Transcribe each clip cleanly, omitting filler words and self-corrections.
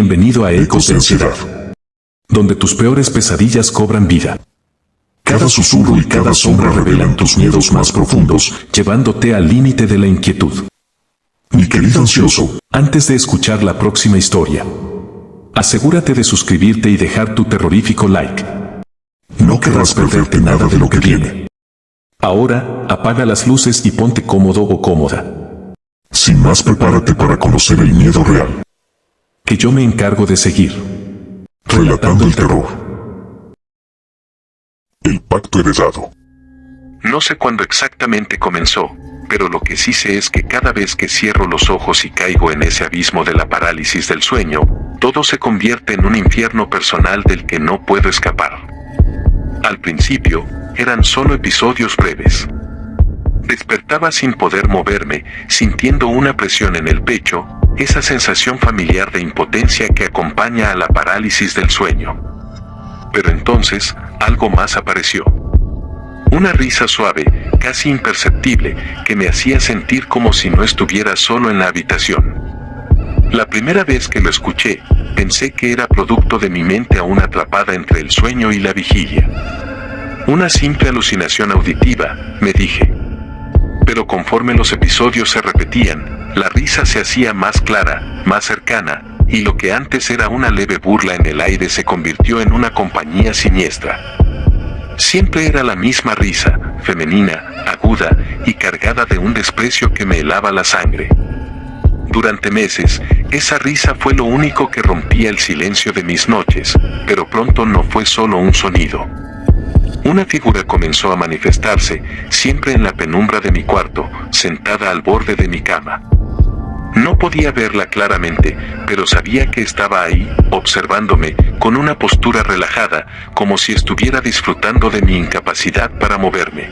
Bienvenido a Ecos de Ansiedad, donde tus peores pesadillas cobran vida. Cada susurro y cada sombra revelan tus miedos más profundos, llevándote al límite de la inquietud. Mi querido ansioso, antes de escuchar la próxima historia, asegúrate de suscribirte y dejar tu terrorífico like. No querrás perderte nada de lo que viene. Ahora, apaga las luces y ponte cómodo o cómoda. Sin más, prepárate para conocer el miedo real, que yo me encargo de seguir. Relatando el terror. El pacto heredado. No sé cuándo exactamente comenzó, pero lo que sí sé es que cada vez que cierro los ojos y caigo en ese abismo de la parálisis del sueño, todo se convierte en un infierno personal del que no puedo escapar. Al principio, eran solo episodios breves. Despertaba sin poder moverme, sintiendo una presión en el pecho, esa sensación familiar de impotencia que acompaña a la parálisis del sueño. Pero entonces, algo más apareció. Una risa suave, casi imperceptible, que me hacía sentir como si no estuviera solo en la habitación. La primera vez que lo escuché, pensé que era producto de mi mente aún atrapada entre el sueño y la vigilia. Una simple alucinación auditiva, me dije. Pero conforme los episodios se repetían, la risa se hacía más clara, más cercana, y lo que antes era una leve burla en el aire se convirtió en una compañía siniestra. Siempre era la misma risa, femenina, aguda y cargada de un desprecio que me helaba la sangre. Durante meses, esa risa fue lo único que rompía el silencio de mis noches, pero pronto no fue solo un sonido. Una figura comenzó a manifestarse, siempre en la penumbra de mi cuarto, sentada al borde de mi cama. No podía verla claramente, pero sabía que estaba ahí, observándome, con una postura relajada, como si estuviera disfrutando de mi incapacidad para moverme.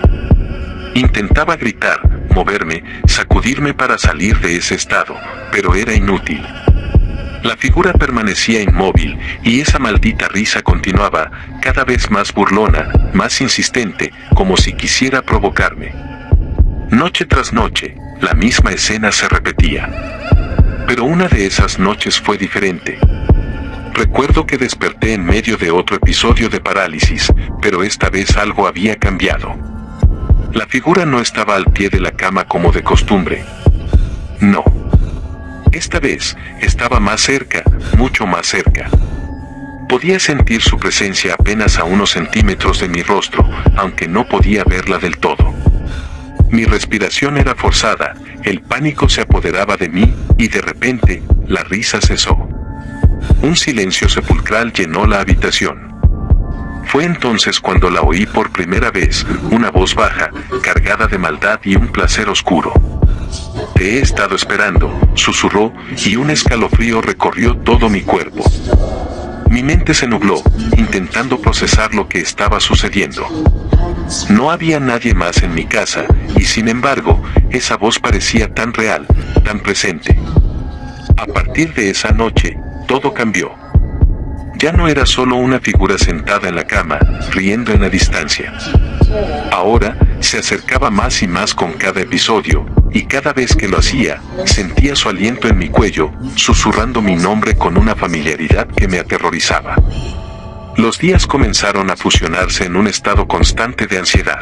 Intentaba gritar, moverme, sacudirme para salir de ese estado, pero era inútil. La figura permanecía inmóvil, y esa maldita risa continuaba, cada vez más burlona, más insistente, como si quisiera provocarme. Noche tras noche, la misma escena se repetía. Pero una de esas noches fue diferente. Recuerdo que desperté en medio de otro episodio de parálisis, pero esta vez algo había cambiado. La figura no estaba al pie de la cama como de costumbre. No. Esta vez, estaba más cerca, mucho más cerca. Podía sentir su presencia apenas a unos centímetros de mi rostro, aunque no podía verla del todo. Mi respiración era forzada, el pánico se apoderaba de mí, y de repente, la risa cesó. Un silencio sepulcral llenó la habitación. Fue entonces cuando la oí por primera vez, una voz baja, cargada de maldad y un placer oscuro. Te he estado esperando, susurró, y un escalofrío recorrió todo mi cuerpo. Mi mente se nubló, intentando procesar lo que estaba sucediendo. No había nadie más en mi casa, y sin embargo, esa voz parecía tan real, tan presente. A partir de esa noche, todo cambió. Ya no era solo una figura sentada en la cama, riendo en la distancia. Ahora, se acercaba más y más con cada episodio, y cada vez que lo hacía, sentía su aliento en mi cuello, susurrando mi nombre con una familiaridad que me aterrorizaba. Los días comenzaron a fusionarse en un estado constante de ansiedad.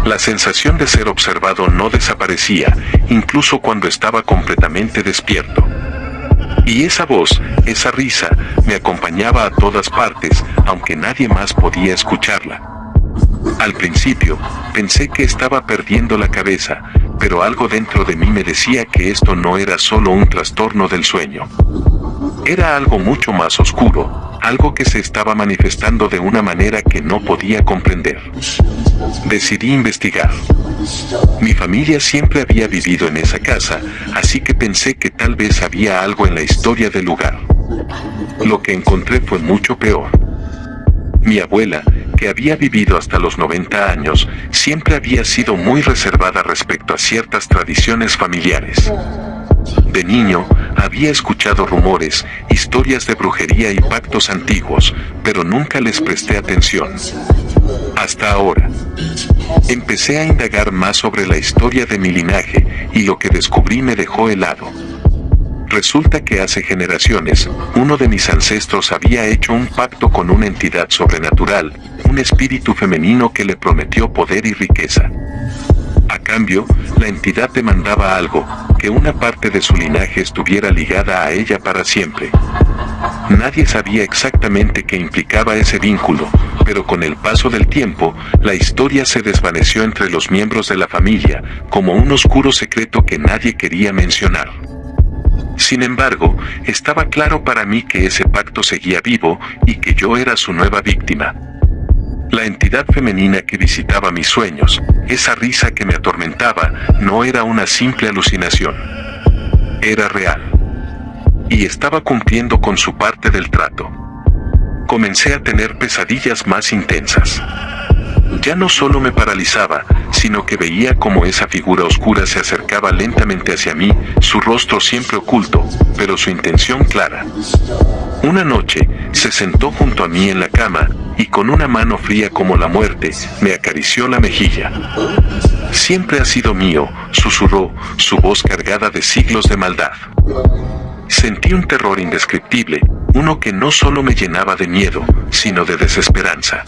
La sensación de ser observado no desaparecía, incluso cuando estaba completamente despierto. Y esa voz, esa risa, me acompañaba a todas partes, aunque nadie más podía escucharla. Al principio, pensé que estaba perdiendo la cabeza, pero algo dentro de mí me decía que esto no era solo un trastorno del sueño. Era algo mucho más oscuro, algo que se estaba manifestando de una manera que no podía comprender. Decidí investigar. Mi familia siempre había vivido en esa casa, así que pensé que tal vez había algo en la historia del lugar. Lo que encontré fue mucho peor. Mi abuela, que había vivido hasta los 90 años, siempre había sido muy reservada respecto a ciertas tradiciones familiares. De niño, había escuchado rumores, historias de brujería y pactos antiguos, pero nunca les presté atención. Hasta ahora. Empecé a indagar más sobre la historia de mi linaje, y lo que descubrí me dejó helado. Resulta que hace generaciones, uno de mis ancestros había hecho un pacto con una entidad sobrenatural, un espíritu femenino que le prometió poder y riqueza. A cambio, la entidad demandaba algo, que una parte de su linaje estuviera ligada a ella para siempre. Nadie sabía exactamente qué implicaba ese vínculo, pero con el paso del tiempo, la historia se desvaneció entre los miembros de la familia, como un oscuro secreto que nadie quería mencionar. Sin embargo, estaba claro para mí que ese pacto seguía vivo, y que yo era su nueva víctima. La entidad femenina que visitaba mis sueños, esa risa que me atormentaba, no era una simple alucinación. Era real. Y estaba cumpliendo con su parte del trato. Comencé a tener pesadillas más intensas. Ya no solo me paralizaba, sino que veía como esa figura oscura se acercaba lentamente hacia mí, su rostro siempre oculto, pero su intención clara. Una noche, se sentó junto a mí en la cama, y con una mano fría como la muerte, me acarició la mejilla. Siempre has sido mío, susurró, su voz cargada de siglos de maldad. Sentí un terror indescriptible, uno que no solo me llenaba de miedo, sino de desesperanza.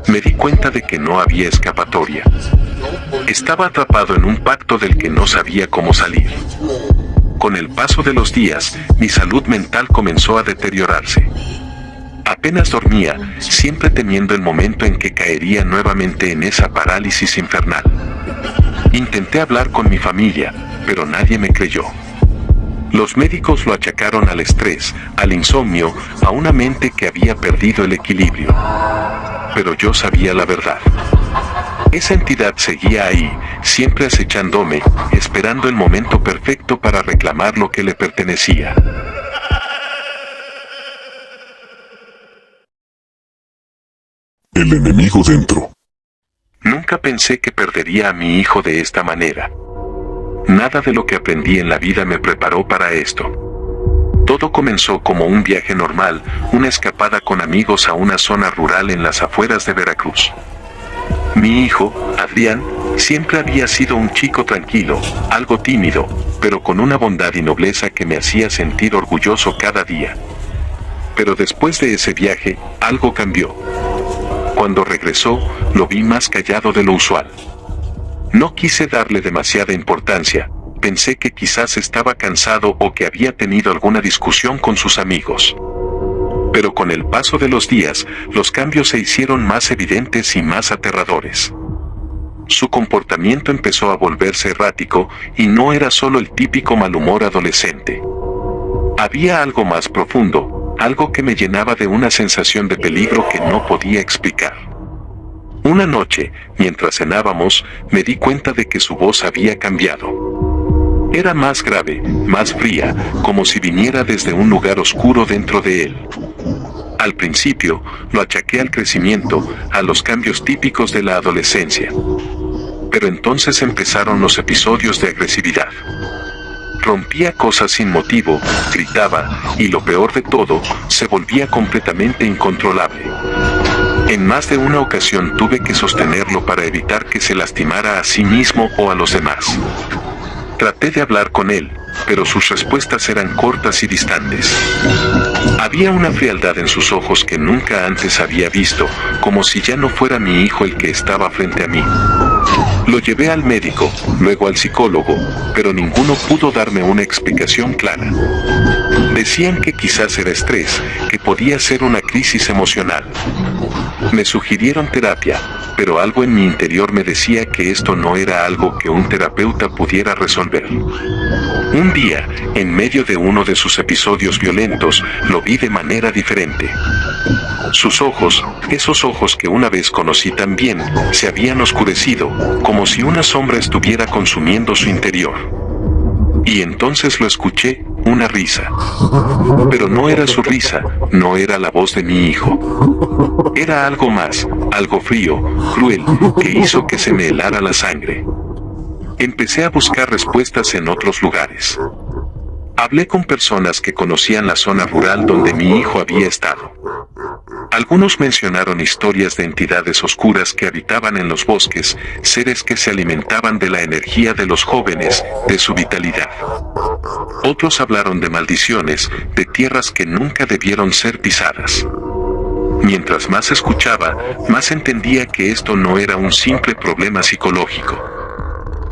Me di cuenta de que no había escapatoria. Estaba atrapado en un pacto del que no sabía cómo salir. Con el paso de los días, mi salud mental comenzó a deteriorarse. Apenas dormía, siempre temiendo el momento en que caería nuevamente en esa parálisis infernal. Intenté hablar con mi familia, pero nadie me creyó. Los médicos lo achacaron al estrés, al insomnio, a una mente que había perdido el equilibrio. Pero yo sabía la verdad. Esa entidad seguía ahí, siempre acechándome, esperando el momento perfecto para reclamar lo que le pertenecía. El enemigo dentro. Nunca pensé que perdería a mi hijo de esta manera. Nada de lo que aprendí en la vida me preparó para esto. Todo comenzó como un viaje normal, una escapada con amigos a una zona rural en las afueras de Veracruz. Mi hijo, Adrián, siempre había sido un chico tranquilo, algo tímido, pero con una bondad y nobleza que me hacía sentir orgulloso cada día. Pero después de ese viaje, algo cambió. Cuando regresó, lo vi más callado de lo usual. No quise darle demasiada importancia, pensé que quizás estaba cansado o que había tenido alguna discusión con sus amigos. Pero con el paso de los días, los cambios se hicieron más evidentes y más aterradores. Su comportamiento empezó a volverse errático, y no era solo el típico mal humor adolescente. Había algo más profundo, algo que me llenaba de una sensación de peligro que no podía explicar. Una noche, mientras cenábamos, me di cuenta de que su voz había cambiado. Era más grave, más fría, como si viniera desde un lugar oscuro dentro de él. Al principio, lo achaqué al crecimiento, a los cambios típicos de la adolescencia. Pero entonces empezaron los episodios de agresividad. Rompía cosas sin motivo, gritaba, y lo peor de todo, se volvía completamente incontrolable. En más de una ocasión tuve que sostenerlo para evitar que se lastimara a sí mismo o a los demás. Traté de hablar con él, pero sus respuestas eran cortas y distantes. Había una frialdad en sus ojos que nunca antes había visto, como si ya no fuera mi hijo el que estaba frente a mí. Lo llevé al médico, luego al psicólogo, pero ninguno pudo darme una explicación clara. Decían que quizás era estrés, que podía ser una crisis emocional. Me sugirieron terapia, pero algo en mi interior me decía que esto no era algo que un terapeuta pudiera resolver. Un día, en medio de uno de sus episodios violentos, lo vi de manera diferente. Sus ojos, esos ojos que una vez conocí tan bien, se habían oscurecido, como si una sombra estuviera consumiendo su interior. Y entonces lo escuché, una risa. Pero no era su risa, no era la voz de mi hijo. Era algo más, algo frío, cruel, que hizo que se me helara la sangre. Empecé a buscar respuestas en otros lugares. Hablé con personas que conocían la zona rural donde mi hijo había estado. Algunos mencionaron historias de entidades oscuras que habitaban en los bosques, seres que se alimentaban de la energía de los jóvenes, de su vitalidad. Otros hablaron de maldiciones, de tierras que nunca debieron ser pisadas. Mientras más escuchaba, más entendía que esto no era un simple problema psicológico.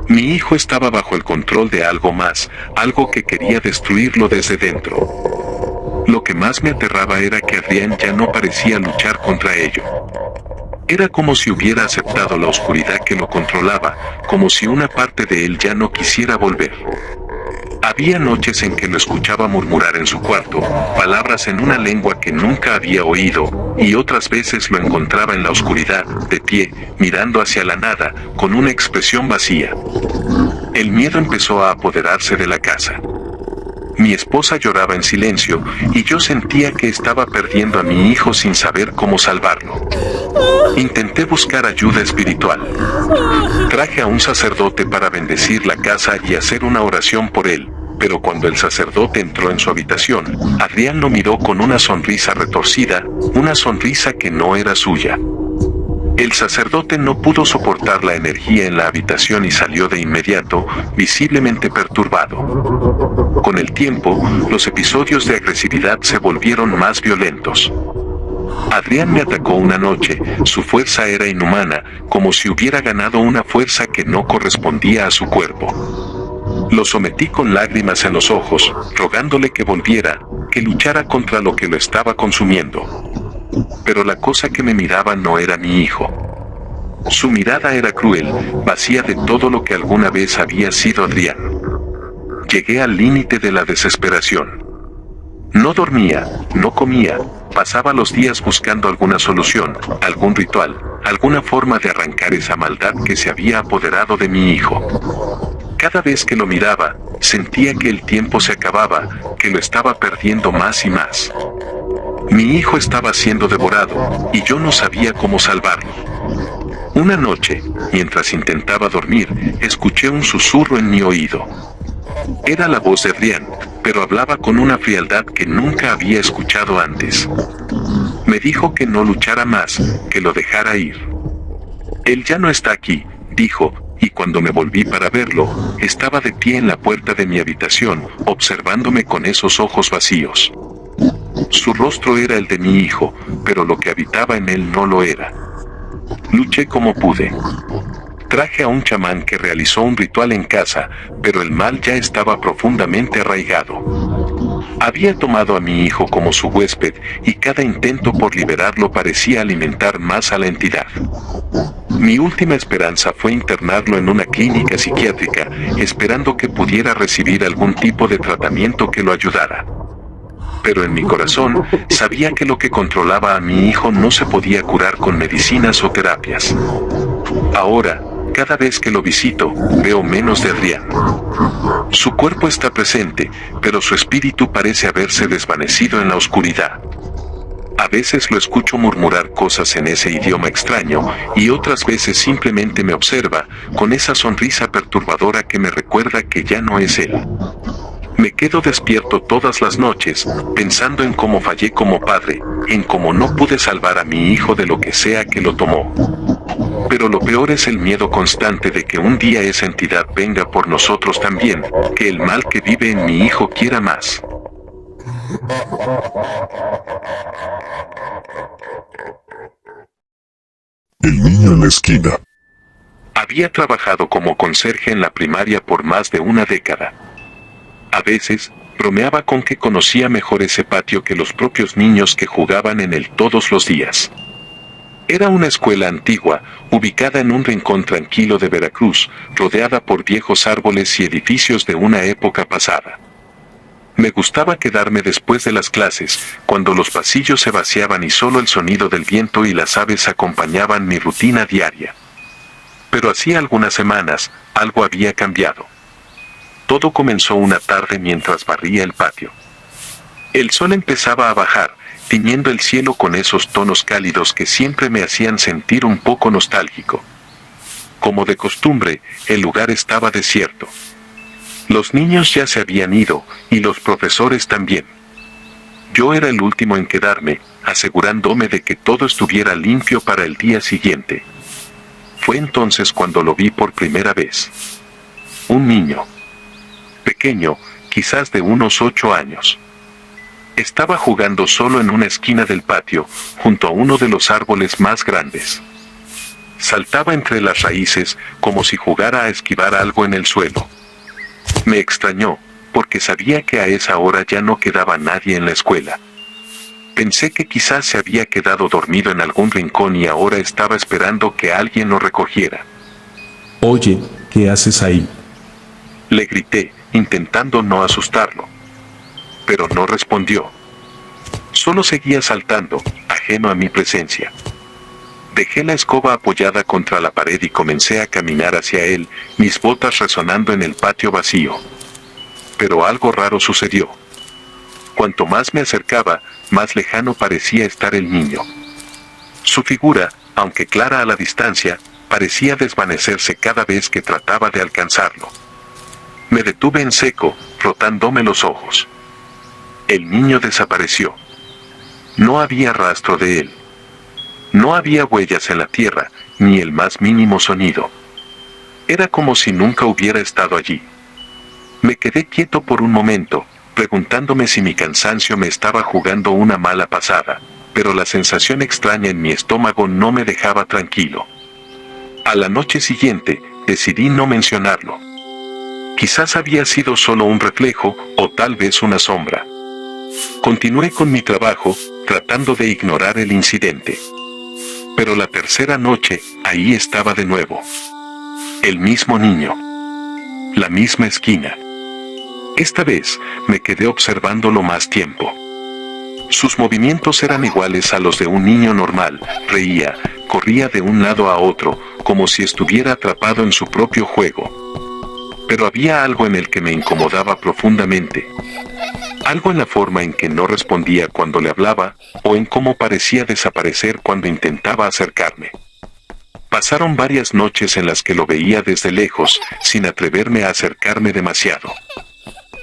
Mi hijo estaba bajo el control de algo más, algo que quería destruirlo desde dentro. Lo que más me aterraba era que Adrián ya no parecía luchar contra ello. Era como si hubiera aceptado la oscuridad que lo controlaba, como si una parte de él ya no quisiera volver. Había noches en que lo escuchaba murmurar en su cuarto, palabras en una lengua que nunca había oído, y otras veces lo encontraba en la oscuridad, de pie, mirando hacia la nada, con una expresión vacía. El miedo empezó a apoderarse de la casa. Mi esposa lloraba en silencio, y yo sentía que estaba perdiendo a mi hijo sin saber cómo salvarlo. Intenté buscar ayuda espiritual. Traje a un sacerdote para bendecir la casa y hacer una oración por él, pero cuando el sacerdote entró en su habitación, Adrián lo miró con una sonrisa retorcida, una sonrisa que no era suya. El sacerdote no pudo soportar la energía en la habitación y salió de inmediato, visiblemente perturbado. Con el tiempo, los episodios de agresividad se volvieron más violentos. Adrián me atacó una noche, su fuerza era inhumana, como si hubiera ganado una fuerza que no correspondía a su cuerpo. Lo sometí con lágrimas en los ojos, rogándole que volviera, que luchara contra lo que lo estaba consumiendo. Pero la cosa que me miraba no era mi hijo. Su mirada era cruel, vacía de todo lo que alguna vez había sido Adrián. Llegué al límite de la desesperación. No dormía, no comía, pasaba los días buscando alguna solución, algún ritual, alguna forma de arrancar esa maldad que se había apoderado de mi hijo. Cada vez que lo miraba, sentía que el tiempo se acababa, que lo estaba perdiendo más y más. Mi hijo estaba siendo devorado, y yo no sabía cómo salvarlo. Una noche, mientras intentaba dormir, escuché un susurro en mi oído. Era la voz de Adrián, pero hablaba con una frialdad que nunca había escuchado antes. Me dijo que no luchara más, que lo dejara ir. Él ya no está aquí, dijo, y cuando me volví para verlo, estaba de pie en la puerta de mi habitación, observándome con esos ojos vacíos. Su rostro era el de mi hijo, pero lo que habitaba en él no lo era. Luché como pude. Traje a un chamán que realizó un ritual en casa, pero el mal ya estaba profundamente arraigado. Había tomado a mi hijo como su huésped, y cada intento por liberarlo parecía alimentar más a la entidad. Mi última esperanza fue internarlo en una clínica psiquiátrica, esperando que pudiera recibir algún tipo de tratamiento que lo ayudara. Pero en mi corazón, sabía que lo que controlaba a mi hijo no se podía curar con medicinas o terapias. Ahora, cada vez que lo visito, veo menos de Adrián. Su cuerpo está presente, pero su espíritu parece haberse desvanecido en la oscuridad. A veces lo escucho murmurar cosas en ese idioma extraño, y otras veces simplemente me observa, con esa sonrisa perturbadora que me recuerda que ya no es él. Me quedo despierto todas las noches, pensando en cómo fallé como padre, en cómo no pude salvar a mi hijo de lo que sea que lo tomó. Pero lo peor es el miedo constante de que un día esa entidad venga por nosotros también, que el mal que vive en mi hijo quiera más. El niño en la esquina. Había trabajado como conserje en la primaria por más de una década. A veces, bromeaba con que conocía mejor ese patio que los propios niños que jugaban en él todos los días. Era una escuela antigua, ubicada en un rincón tranquilo de Veracruz, rodeada por viejos árboles y edificios de una época pasada. Me gustaba quedarme después de las clases, cuando los pasillos se vaciaban y solo el sonido del viento y las aves acompañaban mi rutina diaria. Pero hacía algunas semanas, algo había cambiado. Todo comenzó una tarde mientras barría el patio. El sol empezaba a bajar, tiñendo el cielo con esos tonos cálidos que siempre me hacían sentir un poco nostálgico. Como de costumbre, el lugar estaba desierto. Los niños ya se habían ido, y los profesores también. Yo era el último en quedarme, asegurándome de que todo estuviera limpio para el día siguiente. Fue entonces cuando lo vi por primera vez. Un niño. Pequeño, quizás de unos 8 años. Estaba jugando solo en una esquina del patio, junto a uno de los árboles más grandes. Saltaba entre las raíces, como si jugara a esquivar algo en el suelo. Me extrañó, porque sabía que a esa hora ya no quedaba nadie en la escuela. Pensé que quizás se había quedado dormido en algún rincón y ahora estaba esperando que alguien lo recogiera. Oye, ¿qué haces ahí? Le grité, intentando no asustarlo. Pero no respondió. Solo seguía saltando, ajeno a mi presencia. Dejé la escoba apoyada contra la pared y comencé a caminar hacia él, mis botas resonando en el patio vacío. Pero algo raro sucedió. Cuanto más me acercaba, más lejano parecía estar el niño. Su figura, aunque clara a la distancia, parecía desvanecerse cada vez que trataba de alcanzarlo. Me detuve en seco, frotándome los ojos. El niño desapareció. No había rastro de él. No había huellas en la tierra, ni el más mínimo sonido. Era como si nunca hubiera estado allí. Me quedé quieto por un momento, preguntándome si mi cansancio me estaba jugando una mala pasada, pero la sensación extraña en mi estómago no me dejaba tranquilo. A la noche siguiente, decidí no mencionarlo. Quizás había sido solo un reflejo, o tal vez una sombra. Continué con mi trabajo, tratando de ignorar el incidente. Pero la tercera noche, ahí estaba de nuevo. El mismo niño. La misma esquina. Esta vez, me quedé observándolo más tiempo. Sus movimientos eran iguales a los de un niño normal, reía, corría de un lado a otro, como si estuviera atrapado en su propio juego. Pero había algo en el que me incomodaba profundamente. Algo en la forma en que no respondía cuando le hablaba, o en cómo parecía desaparecer cuando intentaba acercarme. Pasaron varias noches en las que lo veía desde lejos, sin atreverme a acercarme demasiado.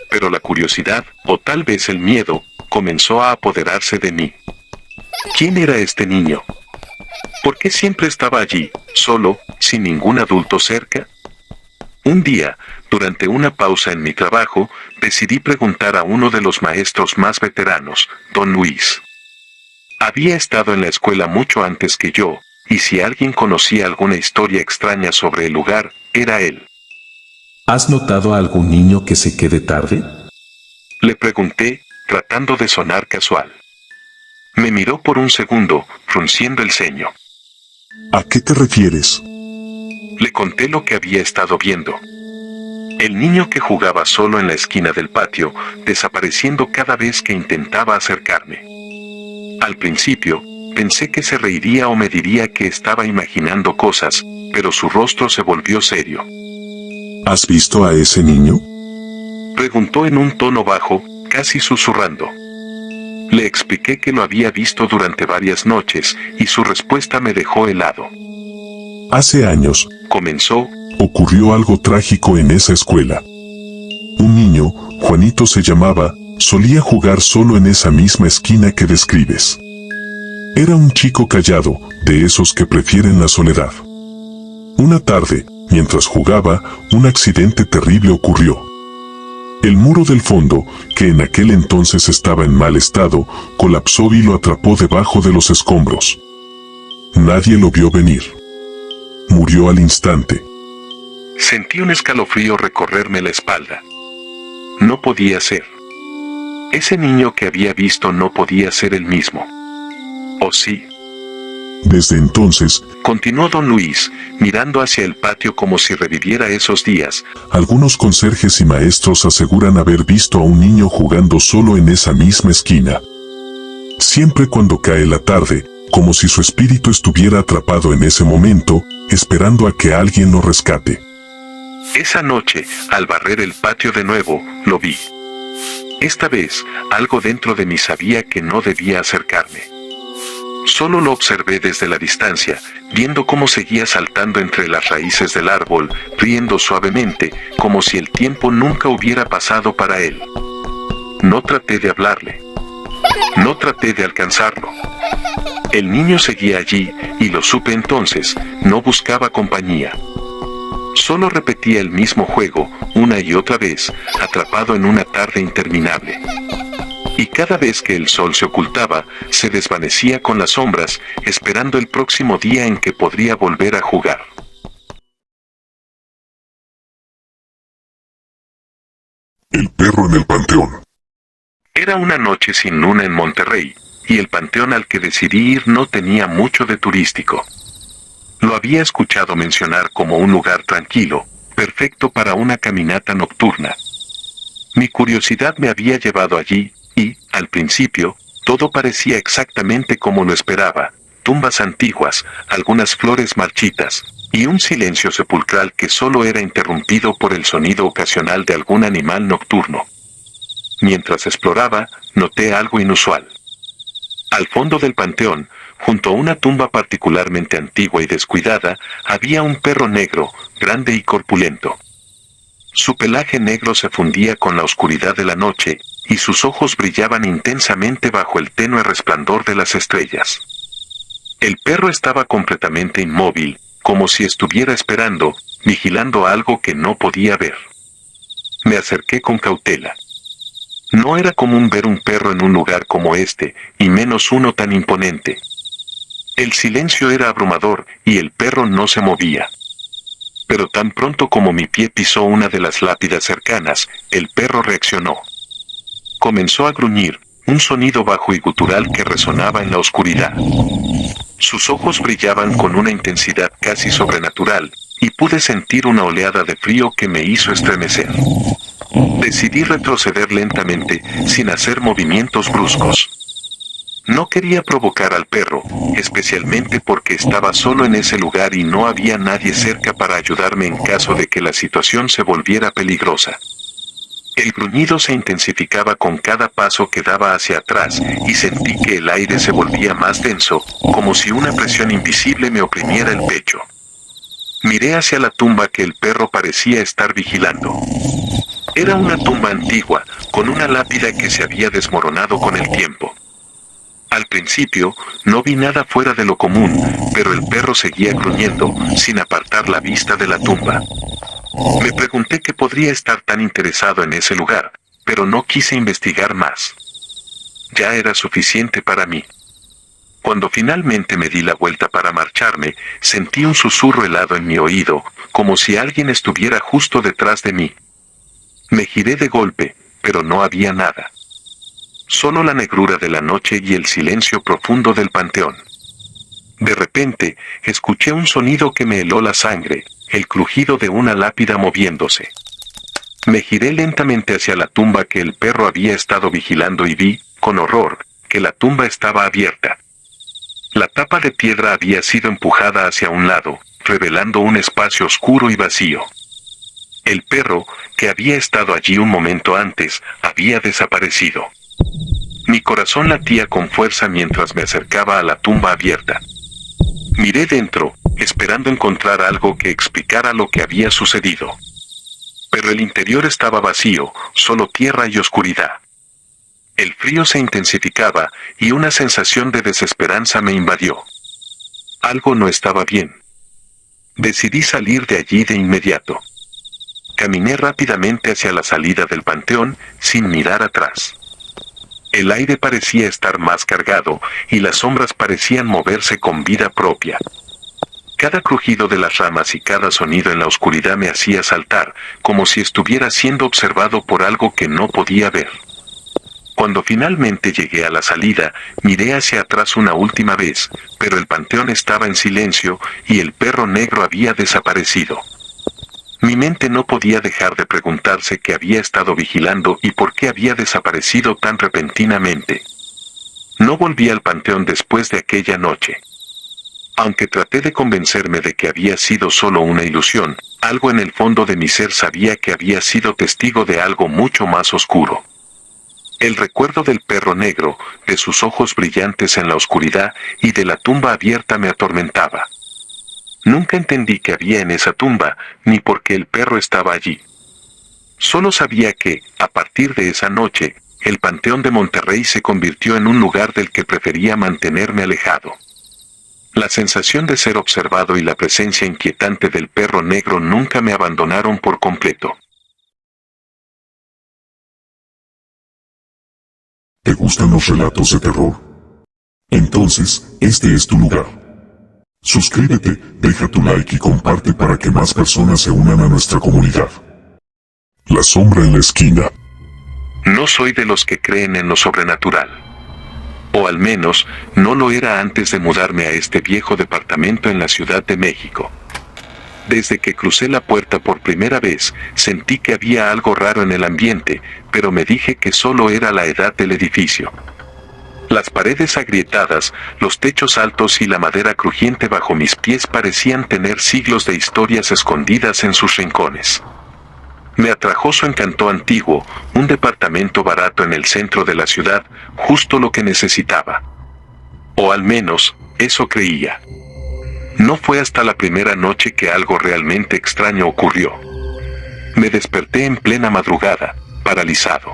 Pero la curiosidad, o tal vez el miedo, comenzó a apoderarse de mí. ¿Quién era este niño? ¿Por qué siempre estaba allí, solo, sin ningún adulto cerca? Un día, durante una pausa en mi trabajo, decidí preguntar a uno de los maestros más veteranos, don Luis. Había estado en la escuela mucho antes que yo, y si alguien conocía alguna historia extraña sobre el lugar, era él. ¿Has notado a algún niño que se quede tarde? Le pregunté, tratando de sonar casual. Me miró por un segundo, frunciendo el ceño. ¿A qué te refieres? Le conté lo que había estado viendo. El niño que jugaba solo en la esquina del patio, desapareciendo cada vez que intentaba acercarme. Al principio, pensé que se reiría o me diría que estaba imaginando cosas, pero su rostro se volvió serio. ¿Has visto a ese niño? Preguntó en un tono bajo, casi susurrando. Le expliqué que lo había visto durante varias noches, y su respuesta me dejó helado. Hace años, Comenzó, ocurrió algo trágico en esa escuela. Un niño, Juanito se llamaba, solía jugar solo en esa misma esquina que describes. Era un chico callado, de esos que prefieren la soledad. Una tarde, mientras jugaba, un accidente terrible ocurrió. El muro del fondo, que en aquel entonces estaba en mal estado, colapsó y lo atrapó debajo de los escombros. Nadie lo vio venir. Murió al instante. Sentí un escalofrío recorrerme la espalda. No podía ser. Ese niño que había visto no podía ser el mismo. ¿O sí? Desde entonces, Continuó don Luis, mirando hacia el patio como si reviviera esos días. algunos conserjes y maestros aseguran haber visto a un niño jugando solo en esa misma esquina. Siempre cuando cae la tarde, como si su espíritu estuviera atrapado en ese momento, esperando a que alguien lo rescate. Esa noche, al barrer el patio de nuevo, lo vi. Esta vez, algo dentro de mí sabía que no debía acercarme. Solo lo observé desde la distancia, viendo cómo seguía saltando entre las raíces del árbol, riendo suavemente, como si el tiempo nunca hubiera pasado para él. No traté de hablarle. No traté de alcanzarlo. El niño seguía allí, y lo supe entonces, no buscaba compañía. Solo repetía el mismo juego, una y otra vez, atrapado en una tarde interminable. Y cada vez que el sol se ocultaba, se desvanecía con las sombras, esperando el próximo día en que podría volver a jugar. El perro en el panteón. Era una noche sin luna en Monterrey, y el panteón al que decidí ir no tenía mucho de turístico. Lo había escuchado mencionar como un lugar tranquilo, perfecto para una caminata nocturna. Mi curiosidad me había llevado allí, y, al principio, todo parecía exactamente como lo esperaba: tumbas antiguas, algunas flores marchitas, y un silencio sepulcral que solo era interrumpido por el sonido ocasional de algún animal nocturno. Mientras exploraba, noté algo inusual. Al fondo del panteón, junto a una tumba particularmente antigua y descuidada, había un perro negro, grande y corpulento. Su pelaje negro se fundía con la oscuridad de la noche, y sus ojos brillaban intensamente bajo el tenue resplandor de las estrellas. El perro estaba completamente inmóvil, como si estuviera esperando, vigilando algo que no podía ver. Me acerqué con cautela. No era común ver un perro en un lugar como este, y menos uno tan imponente. El silencio era abrumador, y el perro no se movía. Pero tan pronto como mi pie pisó una de las lápidas cercanas, el perro reaccionó. Comenzó a gruñir, un sonido bajo y gutural que resonaba en la oscuridad. Sus ojos brillaban con una intensidad casi sobrenatural, y pude sentir una oleada de frío que me hizo estremecer. Decidí retroceder lentamente, sin hacer movimientos bruscos. No quería provocar al perro, especialmente porque estaba solo en ese lugar y no había nadie cerca para ayudarme en caso de que la situación se volviera peligrosa. El gruñido se intensificaba con cada paso que daba hacia atrás, y sentí que el aire se volvía más denso, como si una presión invisible me oprimiera el pecho. Miré hacia la tumba que el perro parecía estar vigilando. Era una tumba antigua, con una lápida que se había desmoronado con el tiempo. Al principio, no vi nada fuera de lo común, pero el perro seguía gruñendo, sin apartar la vista de la tumba. Me pregunté qué podría estar tan interesado en ese lugar, pero no quise investigar más. Ya era suficiente para mí. Cuando finalmente me di la vuelta para marcharme, sentí un susurro helado en mi oído, como si alguien estuviera justo detrás de mí. Me giré de golpe, pero no había nada. Solo la negrura de la noche y el silencio profundo del panteón. De repente, escuché un sonido que me heló la sangre, el crujido de una lápida moviéndose. Me giré lentamente hacia la tumba que el perro había estado vigilando y vi, con horror, que la tumba estaba abierta. La tapa de piedra había sido empujada hacia un lado, revelando un espacio oscuro y vacío. El perro, que había estado allí un momento antes, había desaparecido. Mi corazón latía con fuerza mientras me acercaba a la tumba abierta. Miré dentro, esperando encontrar algo que explicara lo que había sucedido. Pero el interior estaba vacío, solo tierra y oscuridad. El frío se intensificaba, y una sensación de desesperanza me invadió. Algo no estaba bien. Decidí salir de allí de inmediato. Caminé rápidamente hacia la salida del panteón, sin mirar atrás. El aire parecía estar más cargado, y las sombras parecían moverse con vida propia. Cada crujido de las ramas y cada sonido en la oscuridad me hacía saltar, como si estuviera siendo observado por algo que no podía ver. Cuando finalmente llegué a la salida, miré hacia atrás una última vez, pero el panteón estaba en silencio, y el perro negro había desaparecido. Mi mente no podía dejar de preguntarse qué había estado vigilando y por qué había desaparecido tan repentinamente. No volví al panteón después de aquella noche. Aunque traté de convencerme de que había sido solo una ilusión, algo en el fondo de mi ser sabía que había sido testigo de algo mucho más oscuro. El recuerdo del perro negro, de sus ojos brillantes en la oscuridad y de la tumba abierta me atormentaba. Nunca entendí qué había en esa tumba, ni por qué el perro estaba allí. Solo sabía que, a partir de esa noche, el Panteón de Monterrey se convirtió en un lugar del que prefería mantenerme alejado. La sensación de ser observado y la presencia inquietante del perro negro nunca me abandonaron por completo. ¿Te gustan los relatos de terror? Entonces, este es tu lugar. Suscríbete, deja tu like y comparte para que más personas se unan a nuestra comunidad. La sombra en la esquina. No soy de los que creen en lo sobrenatural. O al menos, no lo era antes de mudarme a este viejo departamento en la Ciudad de México. Desde que crucé la puerta por primera vez, sentí que había algo raro en el ambiente, pero me dije que solo era la edad del edificio. Las paredes agrietadas, los techos altos y la madera crujiente bajo mis pies parecían tener siglos de historias escondidas en sus rincones. Me atrajo su encanto antiguo, un departamento barato en el centro de la ciudad, justo lo que necesitaba. O al menos, eso creía. No fue hasta la primera noche que algo realmente extraño ocurrió. Me desperté en plena madrugada, paralizado.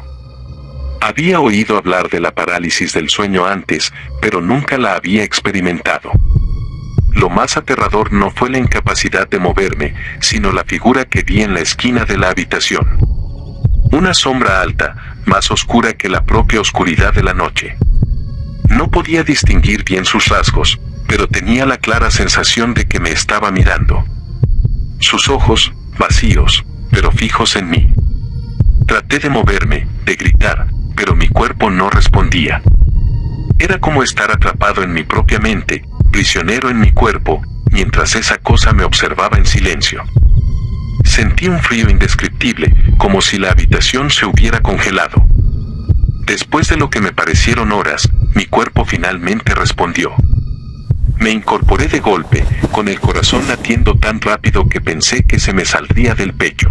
Había oído hablar de la parálisis del sueño antes, pero nunca la había experimentado. Lo más aterrador no fue la incapacidad de moverme, sino la figura que vi en la esquina de la habitación. Una sombra alta, más oscura que la propia oscuridad de la noche. No podía distinguir bien sus rasgos, pero tenía la clara sensación de que me estaba mirando. Sus ojos, vacíos, pero fijos en mí. Traté de moverme, de gritar, pero mi cuerpo no respondía. Era como estar atrapado en mi propia mente, prisionero en mi cuerpo, mientras esa cosa me observaba en silencio. Sentí un frío indescriptible, como si la habitación se hubiera congelado. Después de lo que me parecieron horas, mi cuerpo finalmente respondió. Me incorporé de golpe, con el corazón latiendo tan rápido que pensé que se me saldría del pecho.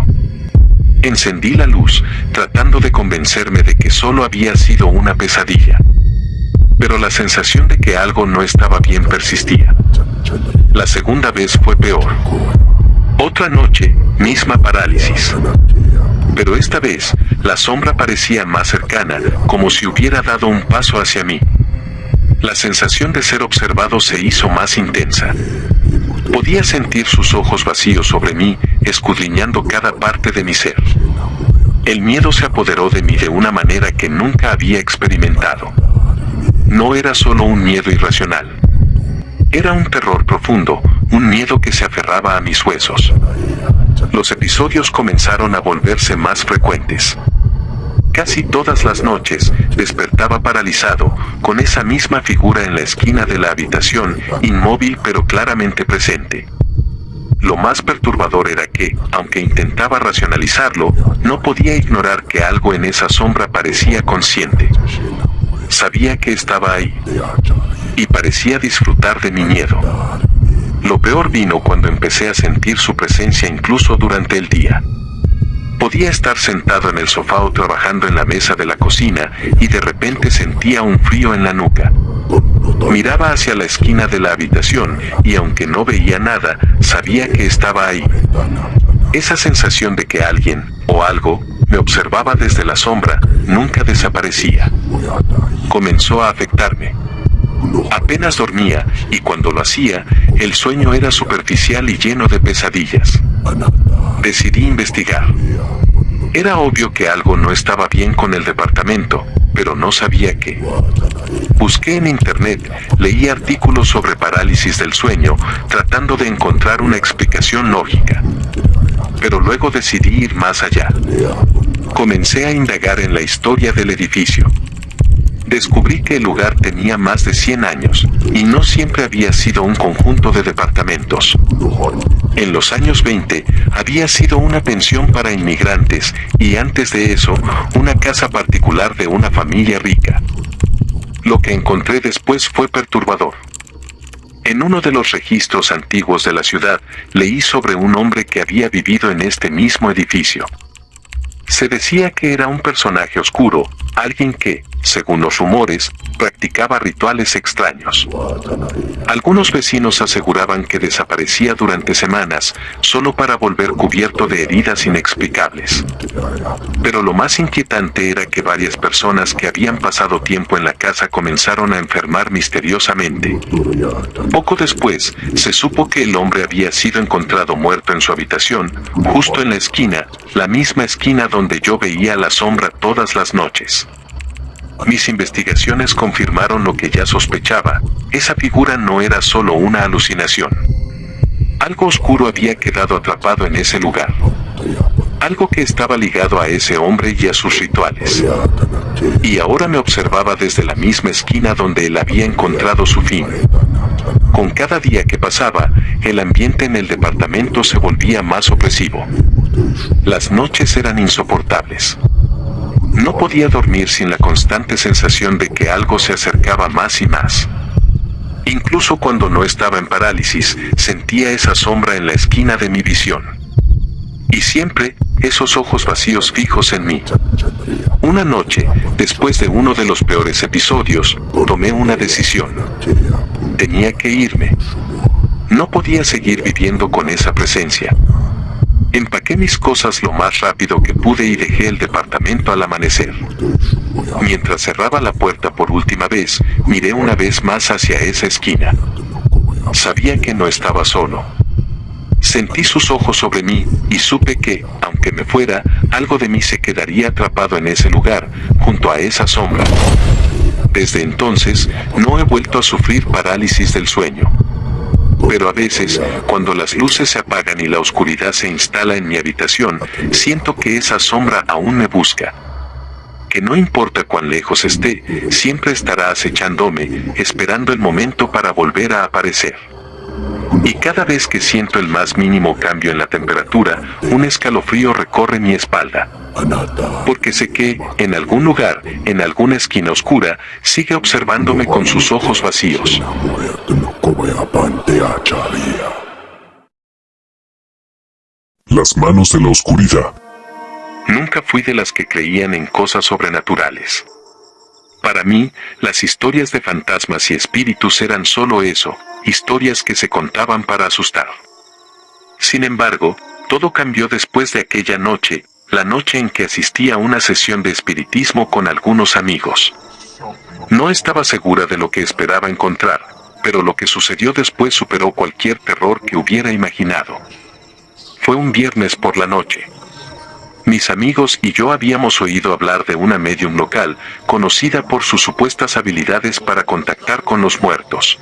Encendí la luz, tratando de convencerme de que solo había sido una pesadilla. Pero la sensación de que algo no estaba bien persistía. La segunda vez fue peor. Otra noche, misma parálisis. Pero esta vez, la sombra parecía más cercana, como si hubiera dado un paso hacia mí. La sensación de ser observado se hizo más intensa. Podía sentir sus ojos vacíos sobre mí, escudriñando cada parte de mi ser. El miedo se apoderó de mí de una manera que nunca había experimentado. No era solo un miedo irracional. Era un terror profundo, un miedo que se aferraba a mis huesos. Los episodios comenzaron a volverse más frecuentes. Casi todas las noches, despertaba paralizado, con esa misma figura en la esquina de la habitación, inmóvil pero claramente presente. Lo más perturbador era que, aunque intentaba racionalizarlo, no podía ignorar que algo en esa sombra parecía consciente. Sabía que estaba ahí. Y parecía disfrutar de mi miedo. Lo peor vino cuando empecé a sentir su presencia incluso durante el día. Podía estar sentado en el sofá o trabajando en la mesa de la cocina, y de repente sentía un frío en la nuca. Miraba hacia la esquina de la habitación, y aunque no veía nada, sabía que estaba ahí. Esa sensación de que alguien, o algo, me observaba desde la sombra, nunca desaparecía. Comenzó a afectarme. Apenas dormía, y cuando lo hacía, el sueño era superficial y lleno de pesadillas. Decidí investigar. Era obvio que algo no estaba bien con el departamento, pero no sabía qué. Busqué en internet, leí artículos sobre parálisis del sueño, tratando de encontrar una explicación lógica. Pero luego decidí ir más allá. Comencé a indagar en la historia del edificio. Descubrí que el lugar tenía más de 100 años, y no siempre había sido un conjunto de departamentos. En los años 20, había sido una pensión para inmigrantes, y antes de eso, una casa particular de una familia rica. Lo que encontré después fue perturbador. En uno de los registros antiguos de la ciudad, leí sobre un hombre que había vivido en este mismo edificio. Se decía que era un personaje oscuro, alguien que, según los rumores, practicaba rituales extraños. Algunos vecinos aseguraban que desaparecía durante semanas, solo para volver cubierto de heridas inexplicables. Pero lo más inquietante era que varias personas que habían pasado tiempo en la casa comenzaron a enfermar misteriosamente. Poco después, se supo que el hombre había sido encontrado muerto en su habitación, justo en la esquina, la misma esquina donde yo veía la sombra todas las noches. Mis investigaciones confirmaron lo que ya sospechaba, esa figura no era solo una alucinación. Algo oscuro había quedado atrapado en ese lugar. Algo que estaba ligado a ese hombre y a sus rituales. Y ahora me observaba desde la misma esquina donde él había encontrado su fin. Con cada día que pasaba, el ambiente en el departamento se volvía más opresivo. Las noches eran insoportables. No podía dormir sin la constante sensación de que algo se acercaba más y más. Incluso cuando no estaba en parálisis, sentía esa sombra en la esquina de mi visión. Y siempre, esos ojos vacíos fijos en mí. Una noche, después de uno de los peores episodios, tomé una decisión. Tenía que irme. No podía seguir viviendo con esa presencia. Empaqué mis cosas lo más rápido que pude y dejé el departamento al amanecer. Mientras cerraba la puerta por última vez, miré una vez más hacia esa esquina. Sabía que no estaba solo. Sentí sus ojos sobre mí y supe que, aunque me fuera, algo de mí se quedaría atrapado en ese lugar, junto a esa sombra. Desde entonces, no he vuelto a sufrir parálisis del sueño. Pero a veces, cuando las luces se apagan y la oscuridad se instala en mi habitación, siento que esa sombra aún me busca. Que no importa cuán lejos esté, siempre estará acechándome, esperando el momento para volver a aparecer. Y cada vez que siento el más mínimo cambio en la temperatura, un escalofrío recorre mi espalda. Porque sé que, en algún lugar, en alguna esquina oscura, sigue observándome con sus ojos vacíos. Las manos de la oscuridad. Nunca fui de las que creían en cosas sobrenaturales. Para mí, las historias de fantasmas y espíritus eran solo eso, historias que se contaban para asustar. Sin embargo, todo cambió después de aquella noche, la noche en que asistí a una sesión de espiritismo con algunos amigos. No estaba segura de lo que esperaba encontrar, pero lo que sucedió después superó cualquier terror que hubiera imaginado. Fue un viernes por la noche. Mis amigos y yo habíamos oído hablar de una médium local, conocida por sus supuestas habilidades para contactar con los muertos.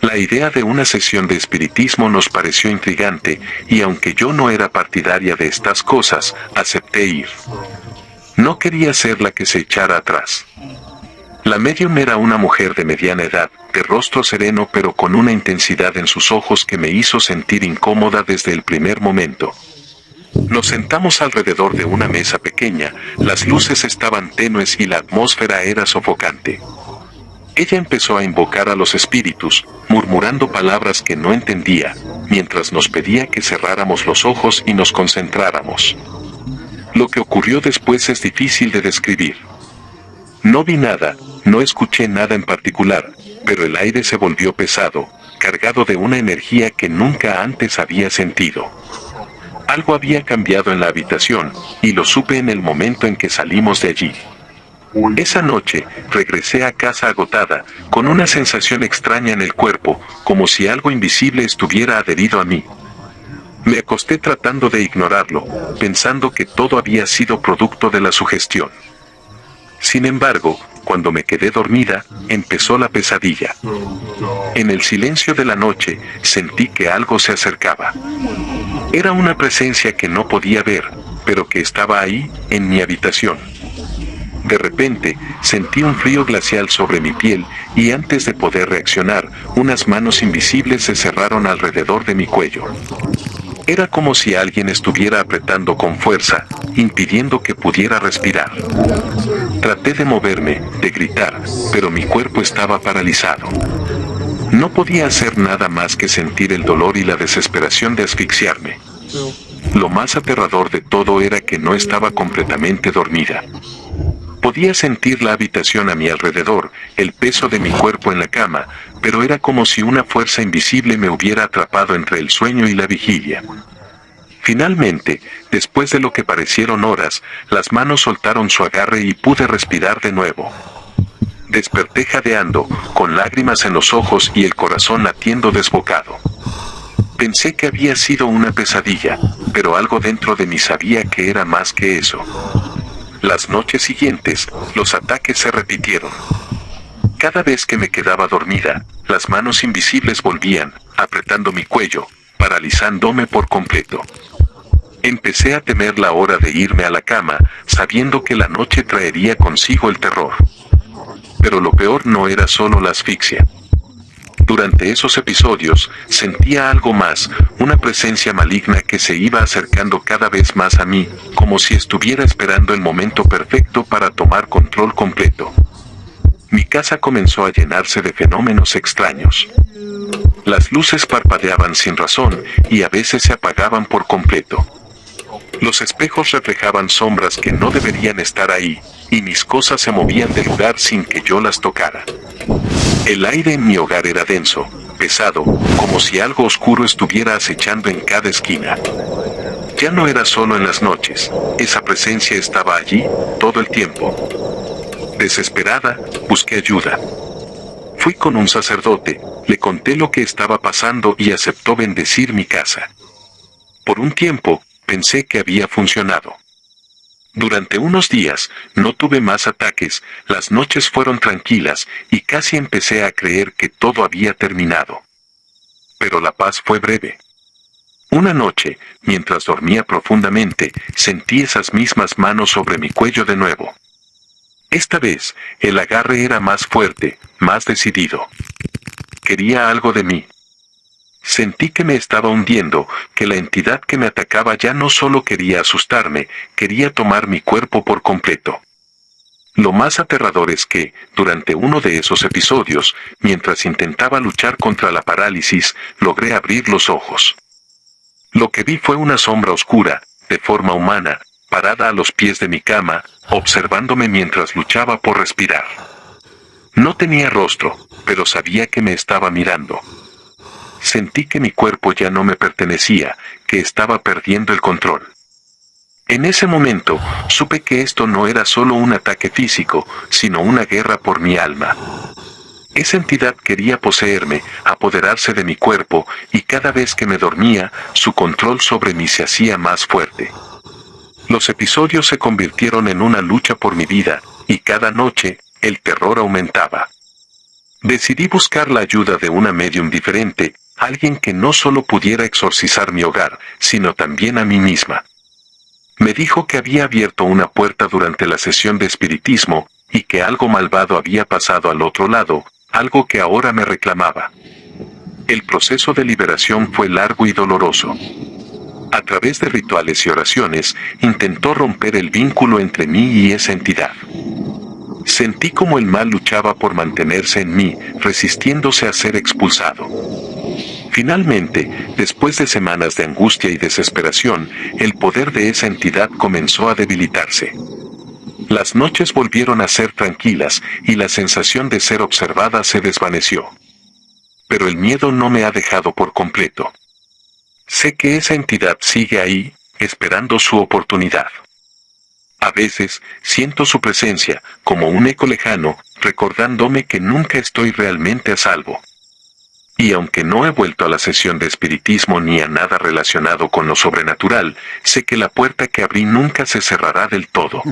La idea de una sesión de espiritismo nos pareció intrigante, y aunque yo no era partidaria de estas cosas, acepté ir. No quería ser la que se echara atrás. La médium era una mujer de mediana edad, de rostro sereno pero con una intensidad en sus ojos que me hizo sentir incómoda desde el primer momento. Nos sentamos alrededor de una mesa pequeña, las luces estaban tenues y la atmósfera era sofocante. Ella empezó a invocar a los espíritus, murmurando palabras que no entendía, mientras nos pedía que cerráramos los ojos y nos concentráramos. Lo que ocurrió después es difícil de describir. No vi nada, no escuché nada en particular, pero el aire se volvió pesado, cargado de una energía que nunca antes había sentido. Algo había cambiado en la habitación, y lo supe en el momento en que salimos de allí. Esa noche, regresé a casa agotada, con una sensación extraña en el cuerpo, como si algo invisible estuviera adherido a mí. Me acosté tratando de ignorarlo, pensando que todo había sido producto de la sugestión. Sin embargo, cuando me quedé dormida, empezó la pesadilla. En el silencio de la noche, sentí que algo se acercaba. Era una presencia que no podía ver, pero que estaba ahí, en mi habitación. De repente, sentí un frío glacial sobre mi piel, y antes de poder reaccionar, unas manos invisibles se cerraron alrededor de mi cuello. Era como si alguien estuviera apretando con fuerza, impidiendo que pudiera respirar. Traté de moverme, de gritar, pero mi cuerpo estaba paralizado. No podía hacer nada más que sentir el dolor y la desesperación de asfixiarme. Lo más aterrador de todo era que no estaba completamente dormida. Podía sentir la habitación a mi alrededor, el peso de mi cuerpo en la cama, pero era como si una fuerza invisible me hubiera atrapado entre el sueño y la vigilia. Finalmente, después de lo que parecieron horas, las manos soltaron su agarre y pude respirar de nuevo. Desperté jadeando, con lágrimas en los ojos y el corazón latiendo desbocado. Pensé que había sido una pesadilla, pero algo dentro de mí sabía que era más que eso. Las noches siguientes, los ataques se repitieron. Cada vez que me quedaba dormida, las manos invisibles volvían, apretando mi cuello, paralizándome por completo. Empecé a temer la hora de irme a la cama, sabiendo que la noche traería consigo el terror. Pero lo peor no era solo la asfixia. Durante esos episodios, sentía algo más, una presencia maligna que se iba acercando cada vez más a mí, como si estuviera esperando el momento perfecto para tomar control completo. Mi casa comenzó a llenarse de fenómenos extraños. Las luces parpadeaban sin razón, y a veces se apagaban por completo. Los espejos reflejaban sombras que no deberían estar ahí, y mis cosas se movían de lugar sin que yo las tocara. El aire en mi hogar era denso, pesado, como si algo oscuro estuviera acechando en cada esquina. Ya no era solo en las noches, esa presencia estaba allí, todo el tiempo. Desesperada, busqué ayuda. Fui con un sacerdote, le conté lo que estaba pasando y aceptó bendecir mi casa. Por un tiempo, pensé que había funcionado. Durante unos días, no tuve más ataques, las noches fueron tranquilas, y casi empecé a creer que todo había terminado. Pero la paz fue breve. Una noche, mientras dormía profundamente, sentí esas mismas manos sobre mi cuello de nuevo. Esta vez, el agarre era más fuerte, más decidido. Quería algo de mí. Sentí que me estaba hundiendo, que la entidad que me atacaba ya no solo quería asustarme, quería tomar mi cuerpo por completo. Lo más aterrador es que, durante uno de esos episodios, mientras intentaba luchar contra la parálisis, logré abrir los ojos. Lo que vi fue una sombra oscura, de forma humana, parada a los pies de mi cama, observándome mientras luchaba por respirar. No tenía rostro, pero sabía que me estaba mirando. Sentí que mi cuerpo ya no me pertenecía, que estaba perdiendo el control. En ese momento, supe que esto no era solo un ataque físico, sino una guerra por mi alma. Esa entidad quería poseerme, apoderarse de mi cuerpo, y cada vez que me dormía, su control sobre mí se hacía más fuerte. Los episodios se convirtieron en una lucha por mi vida, y cada noche, el terror aumentaba. Decidí buscar la ayuda de una médium diferente, alguien que no solo pudiera exorcizar mi hogar, sino también a mí misma. Me dijo que había abierto una puerta durante la sesión de espiritismo, y que algo malvado había pasado al otro lado, algo que ahora me reclamaba. El proceso de liberación fue largo y doloroso. A través de rituales y oraciones, intentó romper el vínculo entre mí y esa entidad. Sentí como el mal luchaba por mantenerse en mí, resistiéndose a ser expulsado. Finalmente, después de semanas de angustia y desesperación, el poder de esa entidad comenzó a debilitarse. Las noches volvieron a ser tranquilas, y la sensación de ser observada se desvaneció. Pero el miedo no me ha dejado por completo. Sé que esa entidad sigue ahí, esperando su oportunidad. A veces, siento su presencia, como un eco lejano, recordándome que nunca estoy realmente a salvo. Y aunque no he vuelto a la sesión de espiritismo ni a nada relacionado con lo sobrenatural, sé que la puerta que abrí nunca se cerrará del todo.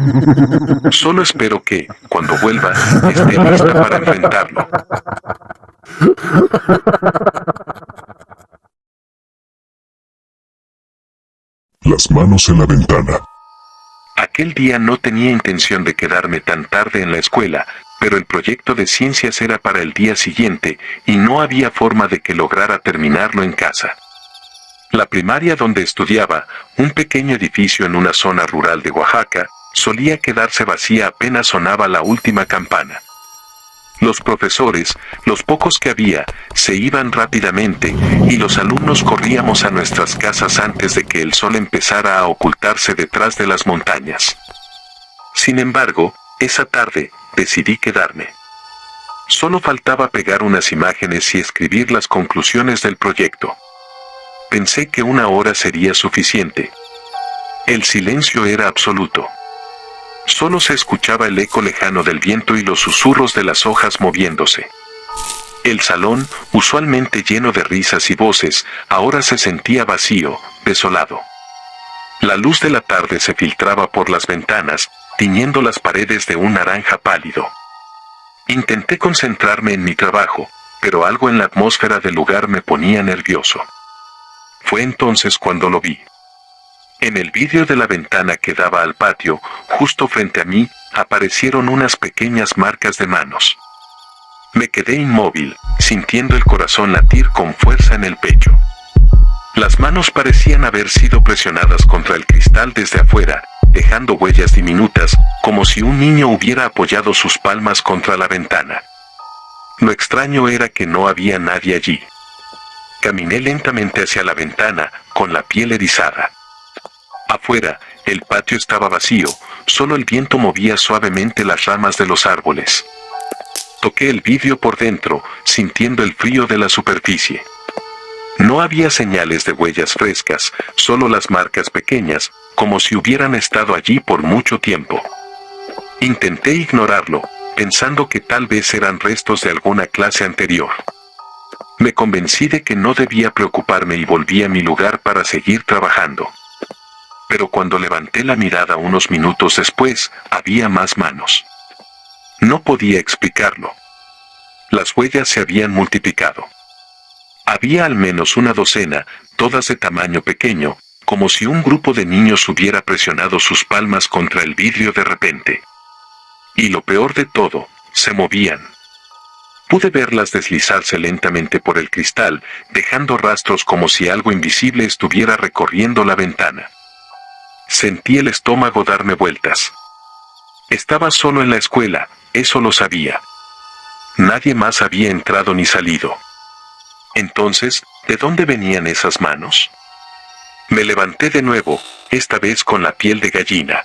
Solo espero que, cuando vuelva, esté lista para enfrentarlo. Las manos en la ventana. Aquel día no tenía intención de quedarme tan tarde en la escuela, pero el proyecto de ciencias era para el día siguiente, y no había forma de que lograra terminarlo en casa. La primaria donde estudiaba, un pequeño edificio en una zona rural de Oaxaca, solía quedarse vacía apenas sonaba la última campana. Los profesores, los pocos que había, se iban rápidamente, y los alumnos corríamos a nuestras casas antes de que el sol empezara a ocultarse detrás de las montañas. Sin embargo, Esa tarde, decidí quedarme. Solo faltaba pegar unas imágenes y escribir las conclusiones del proyecto. Pensé que 1 hora sería suficiente. El silencio era absoluto. Solo se escuchaba el eco lejano del viento y los susurros de las hojas moviéndose. El salón, usualmente lleno de risas y voces, ahora se sentía vacío, desolado. La luz de la tarde se filtraba por las ventanas, tiñendo las paredes de un naranja pálido. Intenté concentrarme en mi trabajo, pero algo en la atmósfera del lugar me ponía nervioso. Fue entonces cuando lo vi. En el vidrio de la ventana que daba al patio, justo frente a mí, aparecieron unas pequeñas marcas de manos. Me quedé inmóvil, sintiendo el corazón latir con fuerza en el pecho. Las manos parecían haber sido presionadas contra el cristal desde afuera, dejando huellas diminutas, como si un niño hubiera apoyado sus palmas contra la ventana. Lo extraño era que no había nadie allí. Caminé lentamente hacia la ventana, con la piel erizada. Afuera, el patio estaba vacío, solo el viento movía suavemente las ramas de los árboles. Toqué el vidrio por dentro, sintiendo el frío de la superficie. No había señales de huellas frescas, solo las marcas pequeñas, como si hubieran estado allí por mucho tiempo. Intenté ignorarlo, pensando que tal vez eran restos de alguna clase anterior. Me convencí de que no debía preocuparme y volví a mi lugar para seguir trabajando. Pero cuando levanté la mirada unos minutos después, había más manos. No podía explicarlo. Las huellas se habían multiplicado. Había al menos 1 docena, todas de tamaño pequeño, como si un grupo de niños hubiera presionado sus palmas contra el vidrio de repente. Y lo peor de todo, se movían. Pude verlas deslizarse lentamente por el cristal, dejando rastros como si algo invisible estuviera recorriendo la ventana. Sentí el estómago darme vueltas. Estaba solo en la escuela, eso lo sabía. Nadie más había entrado ni salido. Entonces, ¿de dónde venían esas manos? Me levanté de nuevo, esta vez con la piel de gallina.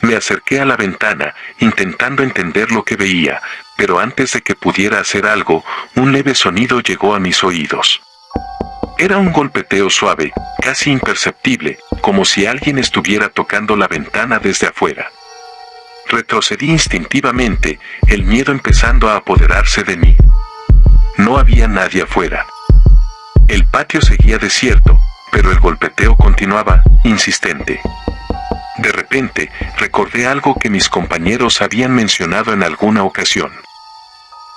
Me acerqué a la ventana, intentando entender lo que veía, pero antes de que pudiera hacer algo, un leve sonido llegó a mis oídos. Era un golpeteo suave, casi imperceptible, como si alguien estuviera tocando la ventana desde afuera. Retrocedí instintivamente, el miedo empezando a apoderarse de mí. No había nadie afuera. El patio seguía desierto, pero el golpeteo continuaba, insistente. De repente, recordé algo que mis compañeros habían mencionado en alguna ocasión.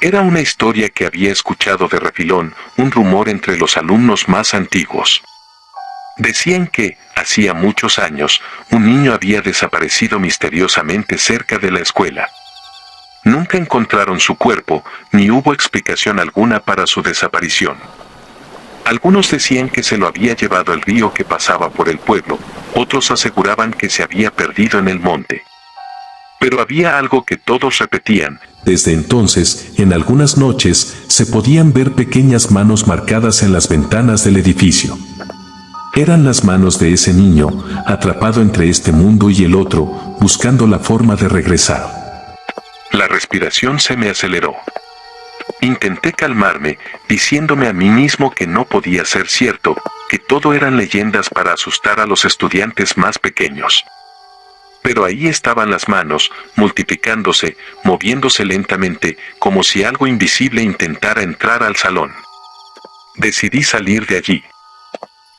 Era una historia que había escuchado de refilón, un rumor entre los alumnos más antiguos. Decían que, hacía muchos años, un niño había desaparecido misteriosamente cerca de la escuela. Nunca encontraron su cuerpo, ni hubo explicación alguna para su desaparición. Algunos decían que se lo había llevado el río que pasaba por el pueblo, otros aseguraban que se había perdido en el monte. Pero había algo que todos repetían. Desde entonces, en algunas noches, se podían ver pequeñas manos marcadas en las ventanas del edificio. Eran las manos de ese niño, atrapado entre este mundo y el otro, buscando la forma de regresar. La respiración se me aceleró. Intenté calmarme, diciéndome a mí mismo que no podía ser cierto, que todo eran leyendas para asustar a los estudiantes más pequeños. Pero ahí estaban las manos, multiplicándose, moviéndose lentamente, como si algo invisible intentara entrar al salón. Decidí salir de allí.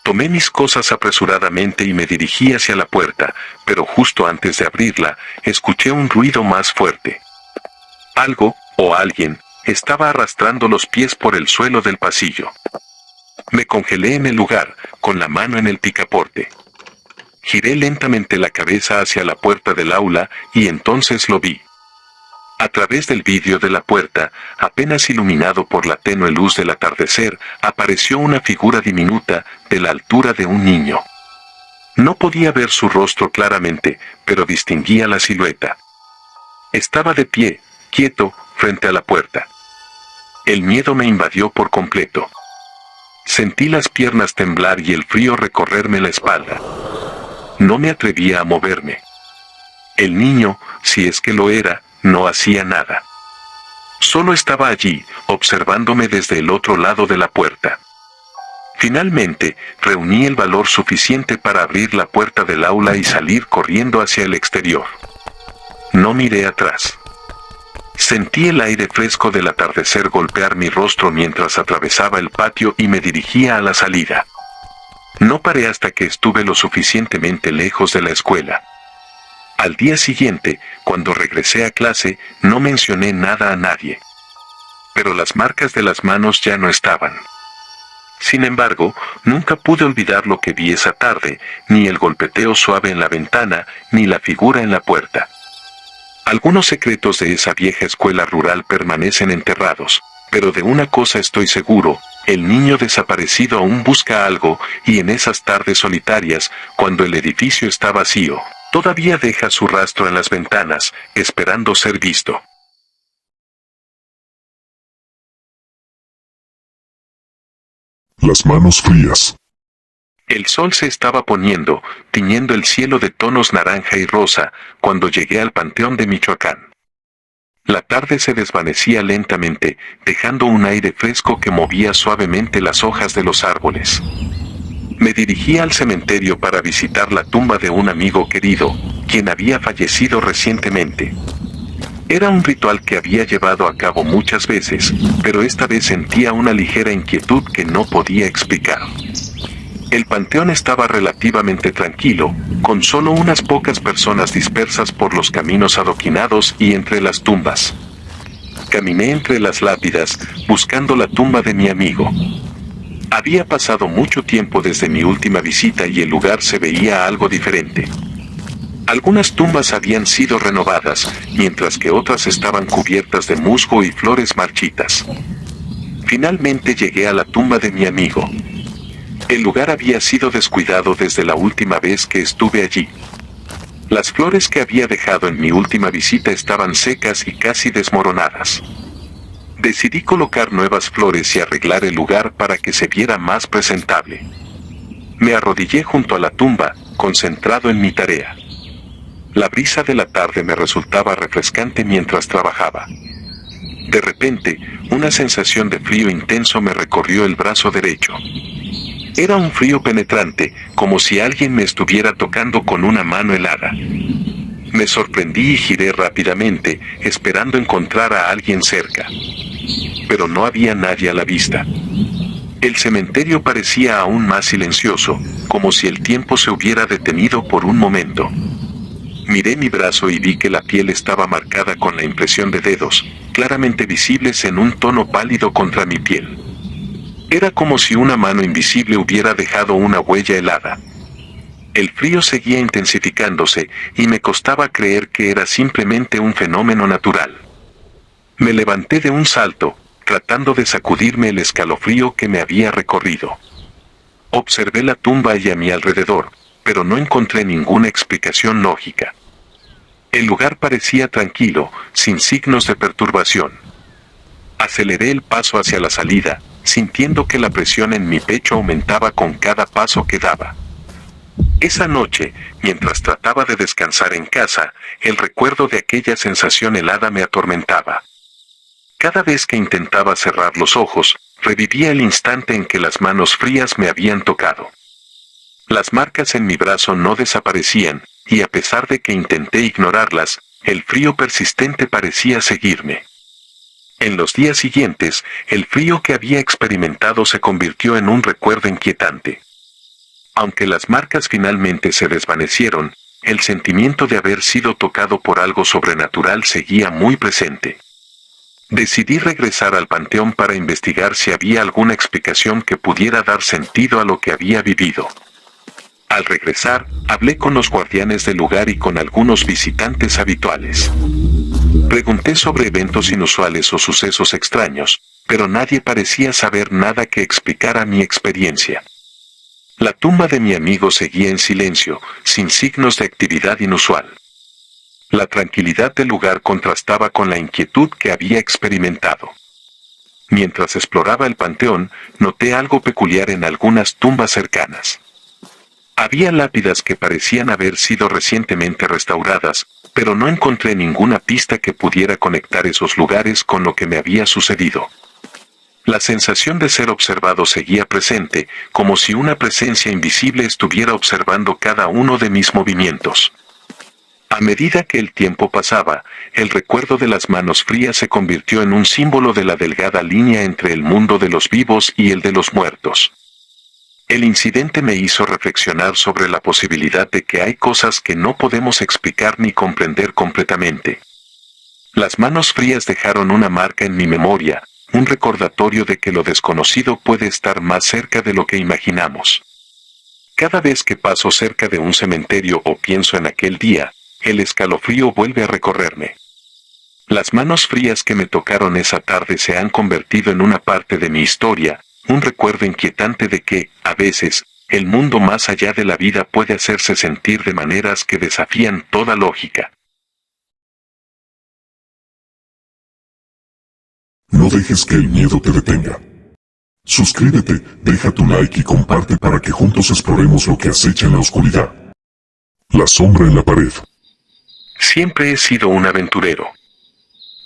Tomé mis cosas apresuradamente y me dirigí hacia la puerta, pero justo antes de abrirla, escuché un ruido más fuerte. Algo, o alguien, estaba arrastrando los pies por el suelo del pasillo. Me congelé en el lugar, con la mano en el picaporte. Giré lentamente la cabeza hacia la puerta del aula, y entonces lo vi. A través del vidrio de la puerta, apenas iluminado por la tenue luz del atardecer, apareció una figura diminuta, de la altura de un niño. No podía ver su rostro claramente, pero distinguía la silueta. Estaba de pie, quieto, frente a la puerta. El miedo me invadió por completo. Sentí las piernas temblar y el frío recorrerme la espalda. No me atrevía a moverme. El niño, si es que lo era, no hacía nada. Solo estaba allí, observándome desde el otro lado de la puerta. Finalmente, reuní el valor suficiente para abrir la puerta del aula y salir corriendo hacia el exterior. No miré atrás. Sentí el aire fresco del atardecer golpear mi rostro mientras atravesaba el patio y me dirigía a la salida. No paré hasta que estuve lo suficientemente lejos de la escuela. Al día siguiente, cuando regresé a clase, no mencioné nada a nadie. Pero las marcas de las manos ya no estaban. Sin embargo, nunca pude olvidar lo que vi esa tarde, ni el golpeteo suave en la ventana, ni la figura en la puerta. Algunos secretos de esa vieja escuela rural permanecen enterrados, pero de una cosa estoy seguro, el niño desaparecido aún busca algo, y en esas tardes solitarias, cuando el edificio está vacío, todavía deja su rastro en las ventanas, esperando ser visto. Las manos frías. El sol se estaba poniendo, tiñendo el cielo de tonos naranja y rosa, cuando llegué al Panteón de Michoacán. La tarde se desvanecía lentamente, dejando un aire fresco que movía suavemente las hojas de los árboles. Me dirigí al cementerio para visitar la tumba de un amigo querido, quien había fallecido recientemente. Era un ritual que había llevado a cabo muchas veces, pero esta vez sentía una ligera inquietud que no podía explicar. El panteón estaba relativamente tranquilo, con solo unas pocas personas dispersas por los caminos adoquinados y entre las tumbas. Caminé entre las lápidas, buscando la tumba de mi amigo. Había pasado mucho tiempo desde mi última visita y el lugar se veía algo diferente. Algunas tumbas habían sido renovadas, mientras que otras estaban cubiertas de musgo y flores marchitas. Finalmente llegué a la tumba de mi amigo. El lugar había sido descuidado desde la última vez que estuve allí. Las flores que había dejado en mi última visita estaban secas y casi desmoronadas. Decidí colocar nuevas flores y arreglar el lugar para que se viera más presentable. Me arrodillé junto a la tumba, concentrado en mi tarea. La brisa de la tarde me resultaba refrescante mientras trabajaba. De repente, una sensación de frío intenso me recorrió el brazo derecho. Era un frío penetrante, como si alguien me estuviera tocando con una mano helada. Me sorprendí y giré rápidamente, esperando encontrar a alguien cerca. Pero no había nadie a la vista. El cementerio parecía aún más silencioso, como si el tiempo se hubiera detenido por un momento. Miré mi brazo y vi que la piel estaba marcada con la impresión de dedos, claramente visibles en un tono pálido contra mi piel. Era como si una mano invisible hubiera dejado una huella helada. El frío seguía intensificándose, y me costaba creer que era simplemente un fenómeno natural. Me levanté de un salto, tratando de sacudirme el escalofrío que me había recorrido. Observé la tumba y a mi alrededor, pero no encontré ninguna explicación lógica. El lugar parecía tranquilo, sin signos de perturbación. Aceleré el paso hacia la salida, sintiendo que la presión en mi pecho aumentaba con cada paso que daba. Esa noche, mientras trataba de descansar en casa, el recuerdo de aquella sensación helada me atormentaba. Cada vez que intentaba cerrar los ojos, revivía el instante en que las manos frías me habían tocado. Las marcas en mi brazo no desaparecían, y a pesar de que intenté ignorarlas, el frío persistente parecía seguirme. En los días siguientes, el frío que había experimentado se convirtió en un recuerdo inquietante. Aunque las marcas finalmente se desvanecieron, el sentimiento de haber sido tocado por algo sobrenatural seguía muy presente. Decidí regresar al panteón para investigar si había alguna explicación que pudiera dar sentido a lo que había vivido. Al regresar, hablé con los guardianes del lugar y con algunos visitantes habituales. Pregunté sobre eventos inusuales o sucesos extraños, pero nadie parecía saber nada que explicara mi experiencia. La tumba de mi amigo seguía en silencio, sin signos de actividad inusual. La tranquilidad del lugar contrastaba con la inquietud que había experimentado. Mientras exploraba el panteón, noté algo peculiar en algunas tumbas cercanas. Había lápidas que parecían haber sido recientemente restauradas, pero no encontré ninguna pista que pudiera conectar esos lugares con lo que me había sucedido. La sensación de ser observado seguía presente, como si una presencia invisible estuviera observando cada uno de mis movimientos. A medida que el tiempo pasaba, el recuerdo de las manos frías se convirtió en un símbolo de la delgada línea entre el mundo de los vivos y el de los muertos. El incidente me hizo reflexionar sobre la posibilidad de que hay cosas que no podemos explicar ni comprender completamente. Las manos frías dejaron una marca en mi memoria, un recordatorio de que lo desconocido puede estar más cerca de lo que imaginamos. Cada vez que paso cerca de un cementerio o pienso en aquel día, el escalofrío vuelve a recorrerme. Las manos frías que me tocaron esa tarde se han convertido en una parte de mi historia, un recuerdo inquietante de que, a veces, el mundo más allá de la vida puede hacerse sentir de maneras que desafían toda lógica. No dejes que el miedo te detenga. Suscríbete, deja tu like y comparte para que juntos exploremos lo que acecha en la oscuridad. La sombra en la pared. Siempre he sido un aventurero.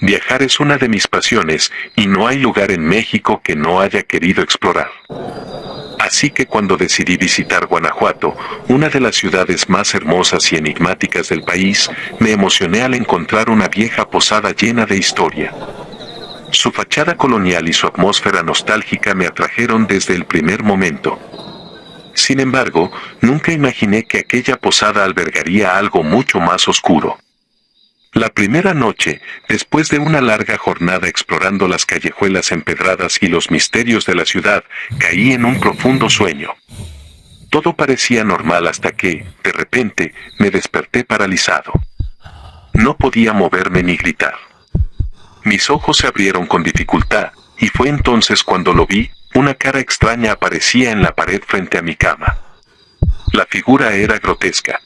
Viajar es una de mis pasiones, y no hay lugar en México que no haya querido explorar. Así que cuando decidí visitar Guanajuato, una de las ciudades más hermosas y enigmáticas del país, me emocioné al encontrar una vieja posada llena de historia. Su fachada colonial y su atmósfera nostálgica me atrajeron desde el primer momento. Sin embargo, nunca imaginé que aquella posada albergaría algo mucho más oscuro. La primera noche, después de una larga jornada explorando las callejuelas empedradas y los misterios de la ciudad, caí en un profundo sueño. Todo parecía normal hasta que, de repente, me desperté paralizado. No podía moverme ni gritar. Mis ojos se abrieron con dificultad, y fue entonces cuando lo vi. Una cara extraña aparecía en la pared frente a mi cama. La figura era grotesca.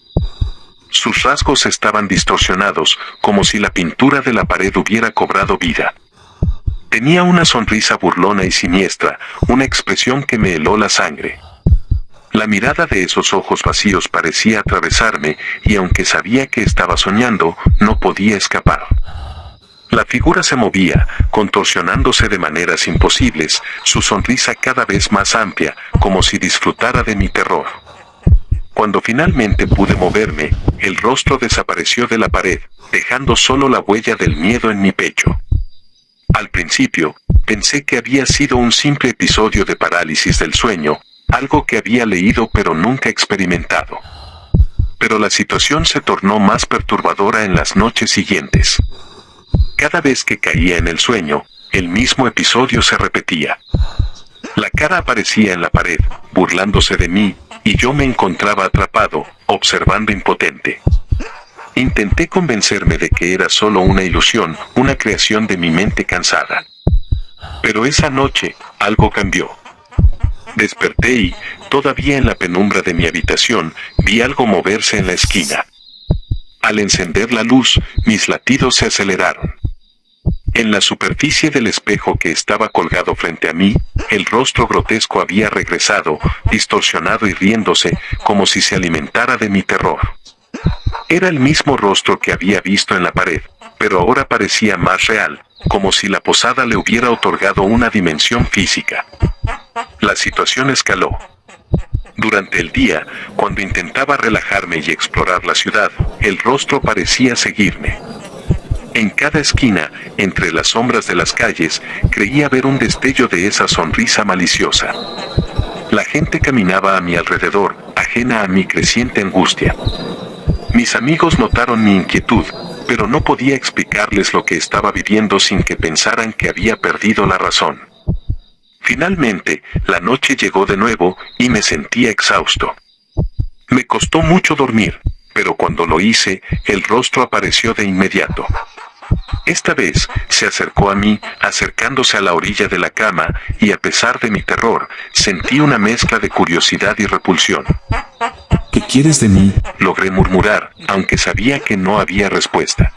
Sus rasgos estaban distorsionados, como si la pintura de la pared hubiera cobrado vida. Tenía una sonrisa burlona y siniestra, una expresión que me heló la sangre. La mirada de esos ojos vacíos parecía atravesarme, y aunque sabía que estaba soñando, no podía escapar. La figura se movía, contorsionándose de maneras imposibles, su sonrisa cada vez más amplia, como si disfrutara de mi terror. Cuando finalmente pude moverme, el rostro desapareció de la pared, dejando solo la huella del miedo en mi pecho. Al principio, pensé que había sido un simple episodio de parálisis del sueño, algo que había leído pero nunca experimentado. Pero la situación se tornó más perturbadora en las noches siguientes. Cada vez que caía en el sueño, el mismo episodio se repetía. La cara aparecía en la pared, burlándose de mí, y yo me encontraba atrapado, observando impotente. Intenté convencerme de que era solo una ilusión, una creación de mi mente cansada. Pero esa noche, algo cambió. Desperté y, todavía en la penumbra de mi habitación, vi algo moverse en la esquina. Al encender la luz, mis latidos se aceleraron. En la superficie del espejo que estaba colgado frente a mí, el rostro grotesco había regresado, distorsionado y riéndose, como si se alimentara de mi terror. Era el mismo rostro que había visto en la pared, pero ahora parecía más real, como si la posada le hubiera otorgado una dimensión física. La situación escaló. Durante el día, cuando intentaba relajarme y explorar la ciudad, el rostro parecía seguirme. En cada esquina, entre las sombras de las calles, creía ver un destello de esa sonrisa maliciosa. La gente caminaba a mi alrededor, ajena a mi creciente angustia. Mis amigos notaron mi inquietud, pero no podía explicarles lo que estaba viviendo sin que pensaran que había perdido la razón. Finalmente, la noche llegó de nuevo, y me sentía exhausto. Me costó mucho dormir, pero cuando lo hice, el rostro apareció de inmediato. Esta vez, se acercó a mí, acercándose a la orilla de la cama, y a pesar de mi terror, sentí una mezcla de curiosidad y repulsión. ¿Qué quieres de mí?, logré murmurar, aunque sabía que no había respuesta.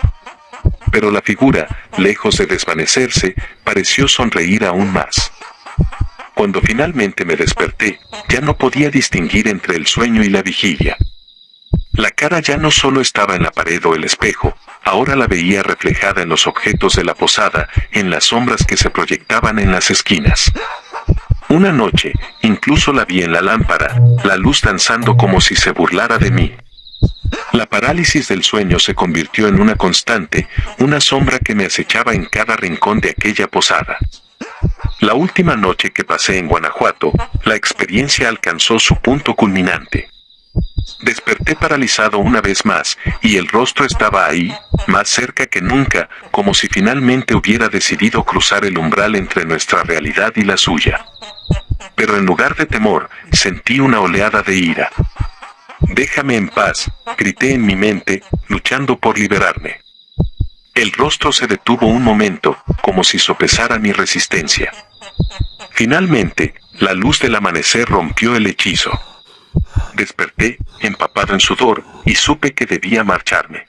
Pero la figura, lejos de desvanecerse, pareció sonreír aún más. Cuando finalmente me desperté, ya no podía distinguir entre el sueño y la vigilia. La cara ya no solo estaba en la pared o el espejo, ahora la veía reflejada en los objetos de la posada, en las sombras que se proyectaban en las esquinas. Una noche, incluso la vi en la lámpara, la luz danzando como si se burlara de mí. La parálisis del sueño se convirtió en una constante, una sombra que me acechaba en cada rincón de aquella posada. La última noche que pasé en Guanajuato, la experiencia alcanzó su punto culminante. Desperté paralizado una vez más, y el rostro estaba ahí, más cerca que nunca, como si finalmente hubiera decidido cruzar el umbral entre nuestra realidad y la suya. Pero en lugar de temor, sentí una oleada de ira. «Déjame en paz», grité en mi mente, luchando por liberarme. El rostro se detuvo un momento, como si sopesara mi resistencia. Finalmente, la luz del amanecer rompió el hechizo. Desperté, empapado en sudor, y supe que debía marcharme.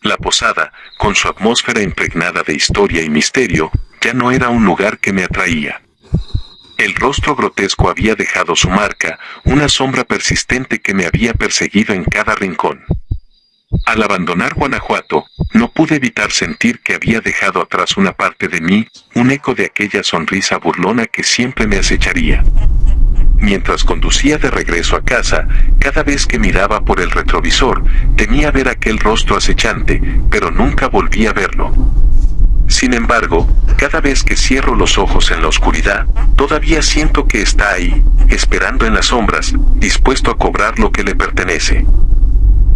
La posada, con su atmósfera impregnada de historia y misterio, ya no era un lugar que me atraía. El rostro grotesco había dejado su marca, una sombra persistente que me había perseguido en cada rincón. Al abandonar Guanajuato, no pude evitar sentir que había dejado atrás una parte de mí, un eco de aquella sonrisa burlona que siempre me acecharía. Mientras conducía de regreso a casa, cada vez que miraba por el retrovisor, temía ver aquel rostro acechante, pero nunca volví a verlo. Sin embargo, cada vez que cierro los ojos en la oscuridad, todavía siento que está ahí, esperando en las sombras, dispuesto a cobrar lo que le pertenece.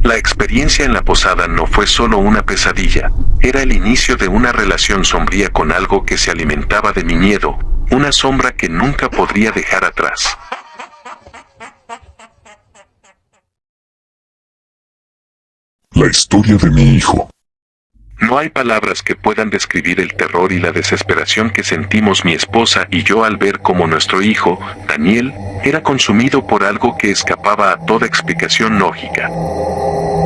La experiencia en la posada no fue solo una pesadilla, era el inicio de una relación sombría con algo que se alimentaba de mi miedo, una sombra que nunca podría dejar atrás. La historia de mi hijo. No hay palabras que puedan describir el terror y la desesperación que sentimos mi esposa y yo al ver cómo nuestro hijo, Daniel, era consumido por algo que escapaba a toda explicación lógica.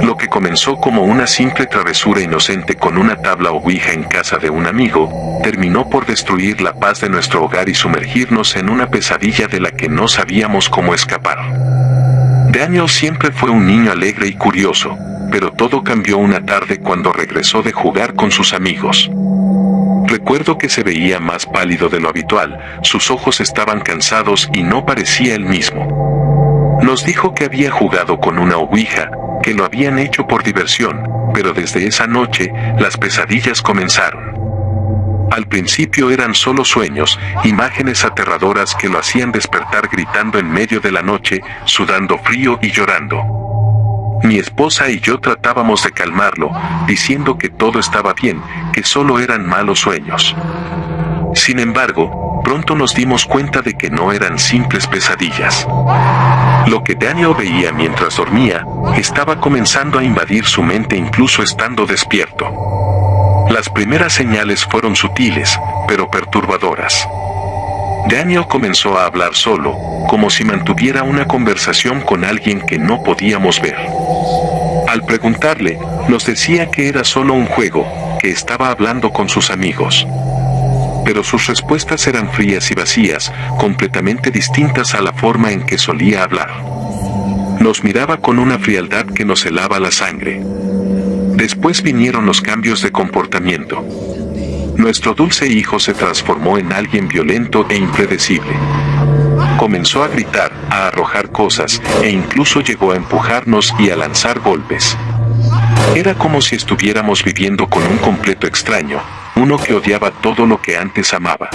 Lo que comenzó como una simple travesura inocente con una tabla o ouija en casa de un amigo, terminó por destruir la paz de nuestro hogar y sumergirnos en una pesadilla de la que no sabíamos cómo escapar. Daniel siempre fue un niño alegre y curioso, pero todo cambió una tarde cuando regresó de jugar con sus amigos. Recuerdo que se veía más pálido de lo habitual, sus ojos estaban cansados y no parecía el mismo. Nos dijo que había jugado con una ouija, que lo habían hecho por diversión, pero desde esa noche, las pesadillas comenzaron. Al principio eran solo sueños, imágenes aterradoras que lo hacían despertar gritando en medio de la noche, sudando frío y llorando. Mi esposa y yo tratábamos de calmarlo, diciendo que todo estaba bien, que solo eran malos sueños. Sin embargo, pronto nos dimos cuenta de que no eran simples pesadillas. Lo que Daniel veía mientras dormía, estaba comenzando a invadir su mente incluso estando despierto. Las primeras señales fueron sutiles, pero perturbadoras. Daniel comenzó a hablar solo, como si mantuviera una conversación con alguien que no podíamos ver. Al preguntarle, nos decía que era solo un juego, que estaba hablando con sus amigos. Pero sus respuestas eran frías y vacías, completamente distintas a la forma en que solía hablar. Nos miraba con una frialdad que nos helaba la sangre. Después vinieron los cambios de comportamiento. Nuestro dulce hijo se transformó en alguien violento e impredecible. Comenzó a gritar, a arrojar cosas, e incluso llegó a empujarnos y a lanzar golpes. Era como si estuviéramos viviendo con un completo extraño, uno que odiaba todo lo que antes amaba.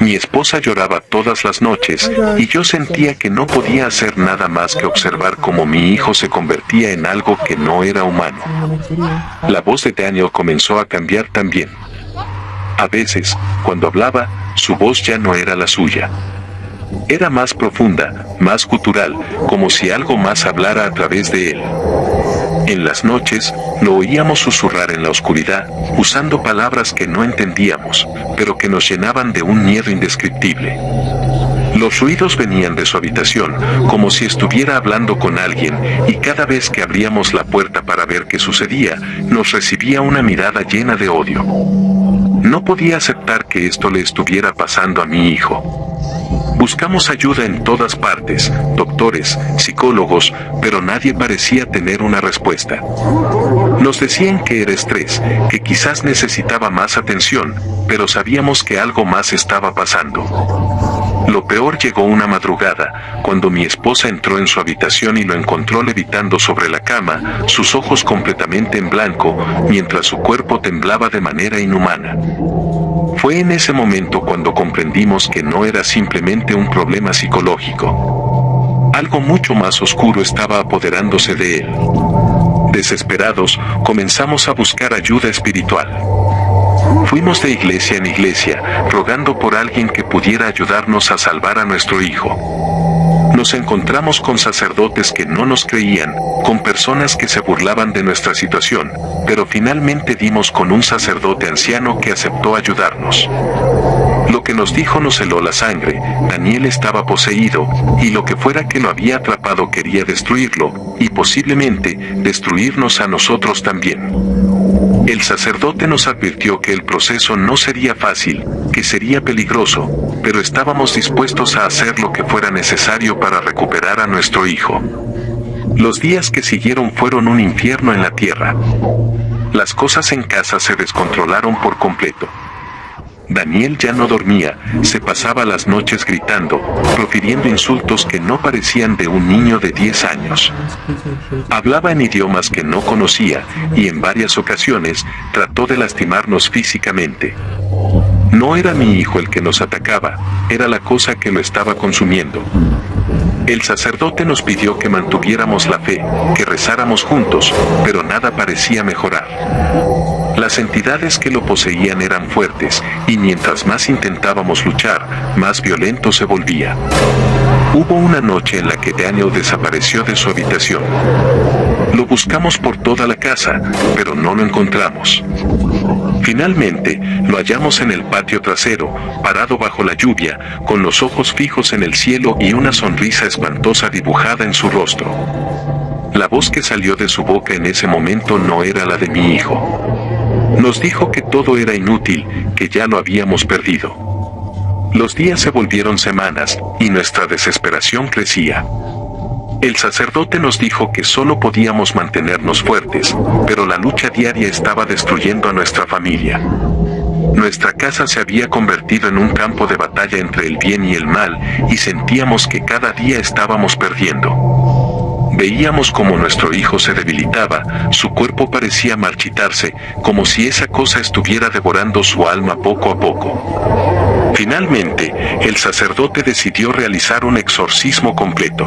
Mi esposa lloraba todas las noches, y yo sentía que no podía hacer nada más que observar cómo mi hijo se convertía en algo que no era humano. La voz de Daniel comenzó a cambiar también. A veces, cuando hablaba, su voz ya no era la suya. Era más profunda, más gutural, como si algo más hablara a través de él. En las noches, lo oíamos susurrar en la oscuridad, usando palabras que no entendíamos, pero que nos llenaban de un miedo indescriptible. Los ruidos venían de su habitación, como si estuviera hablando con alguien, y cada vez que abríamos la puerta para ver qué sucedía, nos recibía una mirada llena de odio. No podía aceptar que esto le estuviera pasando a mi hijo. Buscamos ayuda en todas partes, doctores, psicólogos, pero nadie parecía tener una respuesta. Nos decían que era estrés, que quizás necesitaba más atención, pero sabíamos que algo más estaba pasando. Lo peor llegó una madrugada, cuando mi esposa entró en su habitación y lo encontró levitando sobre la cama, sus ojos completamente en blanco, mientras su cuerpo temblaba de manera inhumana. Fue en ese momento cuando comprendimos que no era simplemente un problema psicológico. Algo mucho más oscuro estaba apoderándose de él. Desesperados, comenzamos a buscar ayuda espiritual. Fuimos de iglesia en iglesia, rogando por alguien que pudiera ayudarnos a salvar a nuestro hijo. Nos encontramos con sacerdotes que no nos creían, con personas que se burlaban de nuestra situación, pero finalmente dimos con un sacerdote anciano que aceptó ayudarnos. Lo que nos dijo nos heló la sangre. Daniel estaba poseído, y lo que fuera que lo había atrapado quería destruirlo, y posiblemente destruirnos a nosotros también. El sacerdote nos advirtió que el proceso no sería fácil, que sería peligroso, pero estábamos dispuestos a hacer lo que fuera necesario para recuperar a nuestro hijo. Los días que siguieron fueron un infierno en la tierra. Las cosas en casa se descontrolaron por completo. Daniel ya no dormía, se pasaba las noches gritando, profiriendo insultos que no parecían de un niño de 10 años. Hablaba en idiomas que no conocía, y en varias ocasiones trató de lastimarnos físicamente. No era mi hijo el que nos atacaba, era la cosa que lo estaba consumiendo. El sacerdote nos pidió que mantuviéramos la fe, que rezáramos juntos, pero nada parecía mejorar. Las entidades que lo poseían eran fuertes, y mientras más intentábamos luchar, más violento se volvía. Hubo una noche en la que Daniel desapareció de su habitación. Lo buscamos por toda la casa, pero no lo encontramos. Finalmente, lo hallamos en el patio trasero, parado bajo la lluvia, con los ojos fijos en el cielo y una sonrisa espantosa dibujada en su rostro. La voz que salió de su boca en ese momento no era la de mi hijo. Nos dijo que todo era inútil, que ya lo habíamos perdido. Los días se volvieron semanas, y nuestra desesperación crecía. El sacerdote nos dijo que solo podíamos mantenernos fuertes, pero la lucha diaria estaba destruyendo a nuestra familia. Nuestra casa se había convertido en un campo de batalla entre el bien y el mal, y sentíamos que cada día estábamos perdiendo. Veíamos como nuestro hijo se debilitaba, su cuerpo parecía marchitarse, como si esa cosa estuviera devorando su alma poco a poco. Finalmente, el sacerdote decidió realizar un exorcismo completo.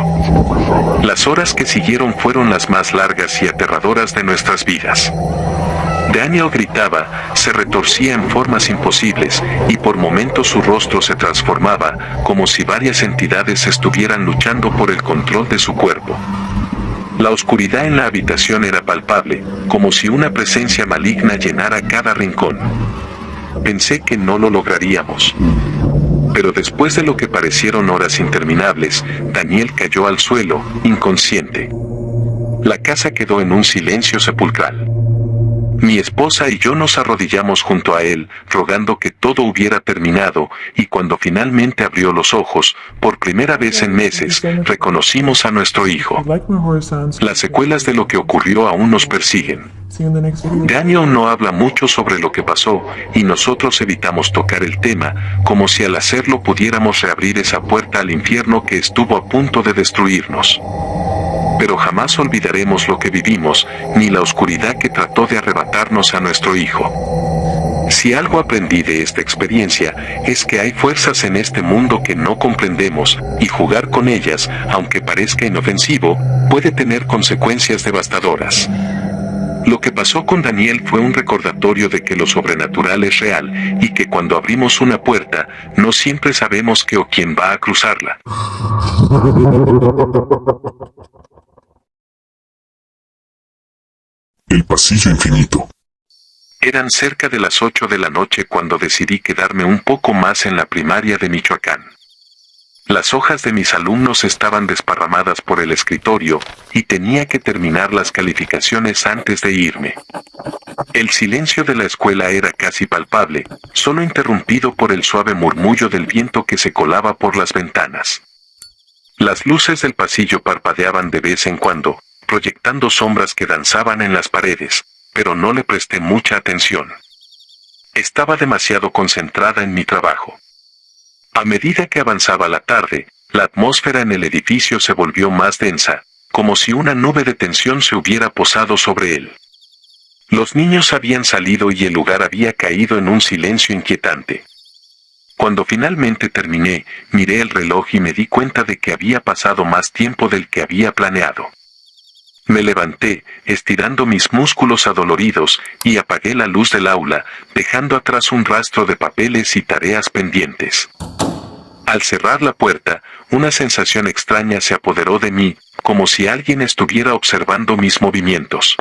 Las horas que siguieron fueron las más largas y aterradoras de nuestras vidas. Daniel gritaba, se retorcía en formas imposibles, y por momentos su rostro se transformaba, como si varias entidades estuvieran luchando por el control de su cuerpo. La oscuridad en la habitación era palpable, como si una presencia maligna llenara cada rincón. Pensé que no lo lograríamos. Pero después de lo que parecieron horas interminables, Daniel cayó al suelo, inconsciente. La casa quedó en un silencio sepulcral. Mi esposa y yo nos arrodillamos junto a él, rogando que todo hubiera terminado, y cuando finalmente abrió los ojos, por primera vez en meses, reconocimos a nuestro hijo. Las secuelas de lo que ocurrió aún nos persiguen. Daniel no habla mucho sobre lo que pasó, y nosotros evitamos tocar el tema, como si al hacerlo pudiéramos reabrir esa puerta al infierno que estuvo a punto de destruirnos. Pero jamás olvidaremos lo que vivimos, ni la oscuridad que trató de arrebatarnos a nuestro hijo. Si algo aprendí de esta experiencia, es que hay fuerzas en este mundo que no comprendemos, y jugar con ellas, aunque parezca inofensivo, puede tener consecuencias devastadoras. Lo que pasó con Daniel fue un recordatorio de que lo sobrenatural es real, y que cuando abrimos una puerta, no siempre sabemos qué o quién va a cruzarla. El pasillo infinito. Eran cerca de las 8 de la noche cuando decidí quedarme un poco más en la primaria de Michoacán. Las hojas de mis alumnos estaban desparramadas por el escritorio, y tenía que terminar las calificaciones antes de irme. El silencio de la escuela era casi palpable, solo interrumpido por el suave murmullo del viento que se colaba por las ventanas. Las luces del pasillo parpadeaban de vez en cuando, proyectando sombras que danzaban en las paredes, pero no le presté mucha atención. Estaba demasiado concentrada en mi trabajo. A medida que avanzaba la tarde, la atmósfera en el edificio se volvió más densa, como si una nube de tensión se hubiera posado sobre él. Los niños habían salido y el lugar había caído en un silencio inquietante. Cuando finalmente terminé, miré el reloj y me di cuenta de que había pasado más tiempo del que había planeado. Me levanté, estirando mis músculos adoloridos, y apagué la luz del aula, dejando atrás un rastro de papeles y tareas pendientes. Al cerrar la puerta, una sensación extraña se apoderó de mí, como si alguien estuviera observando mis movimientos.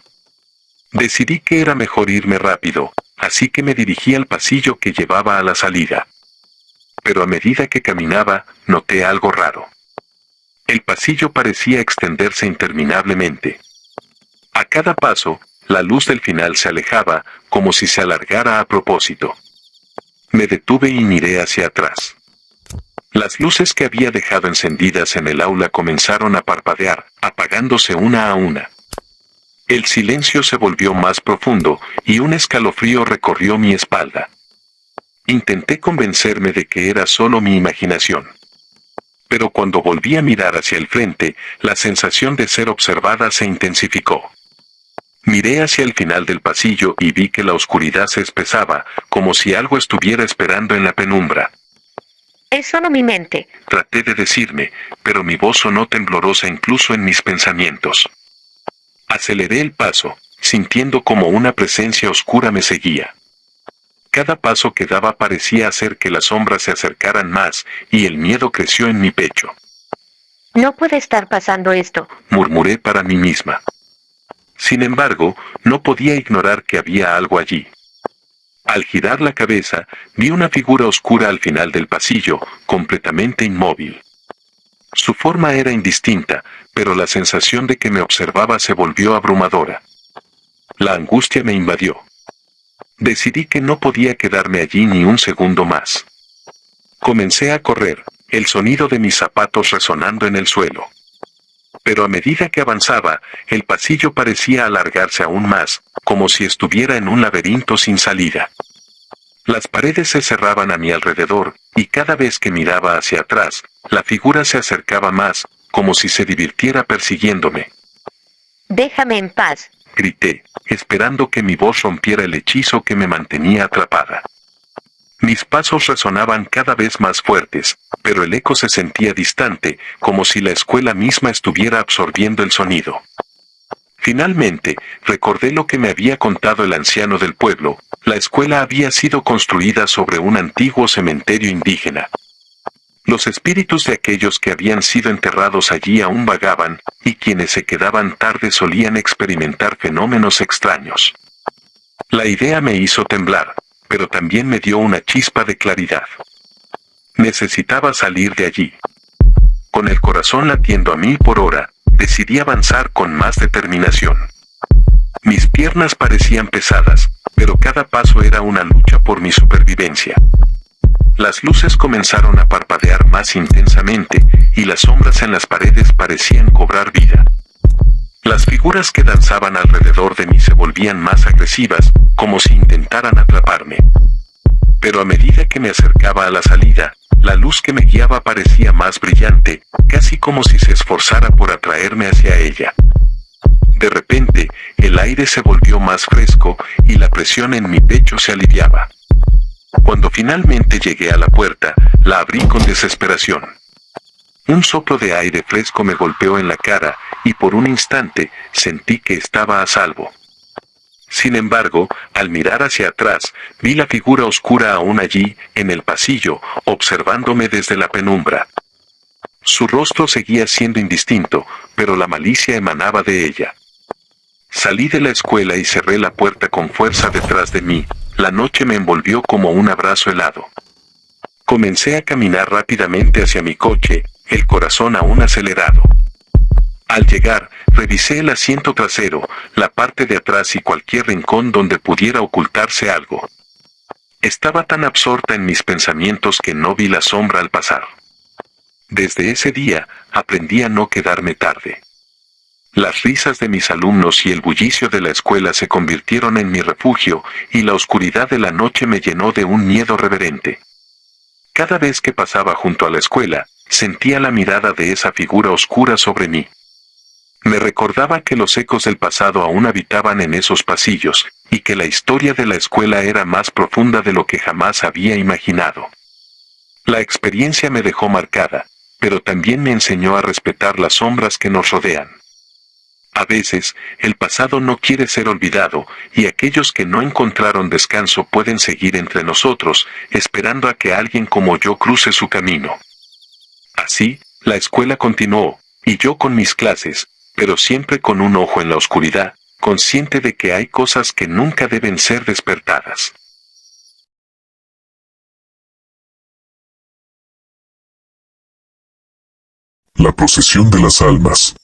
Decidí que era mejor irme rápido, así que me dirigí al pasillo que llevaba a la salida. Pero a medida que caminaba, noté algo raro. El pasillo parecía extenderse interminablemente. A cada paso, la luz del final se alejaba, como si se alargara a propósito. Me detuve y miré hacia atrás. Las luces que había dejado encendidas en el aula comenzaron a parpadear, apagándose una a una. El silencio se volvió más profundo, y un escalofrío recorrió mi espalda. Intenté convencerme de que era solo mi imaginación. Pero cuando volví a mirar hacia el frente, la sensación de ser observada se intensificó. Miré hacia el final del pasillo y vi que la oscuridad se espesaba, como si algo estuviera esperando en la penumbra. Es solo mi mente. Traté de decirme, pero mi voz sonó temblorosa incluso en mis pensamientos. Aceleré el paso, sintiendo como una presencia oscura me seguía. Cada paso que daba parecía hacer que las sombras se acercaran más, y el miedo creció en mi pecho. No puede estar pasando esto, murmuré para mí misma. Sin embargo, no podía ignorar que había algo allí. Al girar la cabeza, vi una figura oscura al final del pasillo, completamente inmóvil. Su forma era indistinta, pero la sensación de que me observaba se volvió abrumadora. La angustia me invadió. Decidí que no podía quedarme allí ni un segundo más. Comencé a correr, el sonido de mis zapatos resonando en el suelo. Pero a medida que avanzaba, el pasillo parecía alargarse aún más, como si estuviera en un laberinto sin salida. Las paredes se cerraban a mi alrededor, y cada vez que miraba hacia atrás, la figura se acercaba más, como si se divirtiera persiguiéndome. Déjame en paz, grité, esperando que mi voz rompiera el hechizo que me mantenía atrapada. Mis pasos resonaban cada vez más fuertes, pero el eco se sentía distante, como si la escuela misma estuviera absorbiendo el sonido. Finalmente, recordé lo que me había contado el anciano del pueblo. La escuela había sido construida sobre un antiguo cementerio indígena. Los espíritus de aquellos que habían sido enterrados allí aún vagaban, y quienes se quedaban tarde solían experimentar fenómenos extraños. La idea me hizo temblar, pero también me dio una chispa de claridad. Necesitaba salir de allí. Con el corazón latiendo a 1000 por hora, decidí avanzar con más determinación. Mis piernas parecían pesadas, pero cada paso era una lucha por mi supervivencia. Las luces comenzaron a parpadear más intensamente, y las sombras en las paredes parecían cobrar vida. Las figuras que danzaban alrededor de mí se volvían más agresivas, como si intentaran atraparme. Pero a medida que me acercaba a la salida, la luz que me guiaba parecía más brillante, casi como si se esforzara por atraerme hacia ella. De repente, el aire se volvió más fresco, y la presión en mi pecho se aliviaba. Cuando finalmente llegué a la puerta, la abrí con desesperación. Un soplo de aire fresco me golpeó en la cara, y por un instante, sentí que estaba a salvo. Sin embargo, al mirar hacia atrás, vi la figura oscura aún allí, en el pasillo, observándome desde la penumbra. Su rostro seguía siendo indistinto, pero la malicia emanaba de ella. Salí de la escuela y cerré la puerta con fuerza detrás de mí. La noche me envolvió como un abrazo helado. Comencé a caminar rápidamente hacia mi coche, el corazón aún acelerado. Al llegar, revisé el asiento trasero, la parte de atrás y cualquier rincón donde pudiera ocultarse algo. Estaba tan absorta en mis pensamientos que no vi la sombra al pasar. Desde ese día, aprendí a no quedarme tarde. Las risas de mis alumnos y el bullicio de la escuela se convirtieron en mi refugio, y la oscuridad de la noche me llenó de un miedo reverente. Cada vez que pasaba junto a la escuela, sentía la mirada de esa figura oscura sobre mí. Me recordaba que los ecos del pasado aún habitaban en esos pasillos, y que la historia de la escuela era más profunda de lo que jamás había imaginado. La experiencia me dejó marcada, pero también me enseñó a respetar las sombras que nos rodean. A veces, el pasado no quiere ser olvidado, y aquellos que no encontraron descanso pueden seguir entre nosotros, esperando a que alguien como yo cruce su camino. Así, la escuela continuó, y yo con mis clases, pero siempre con un ojo en la oscuridad, consciente de que hay cosas que nunca deben ser despertadas. La procesión de las almas.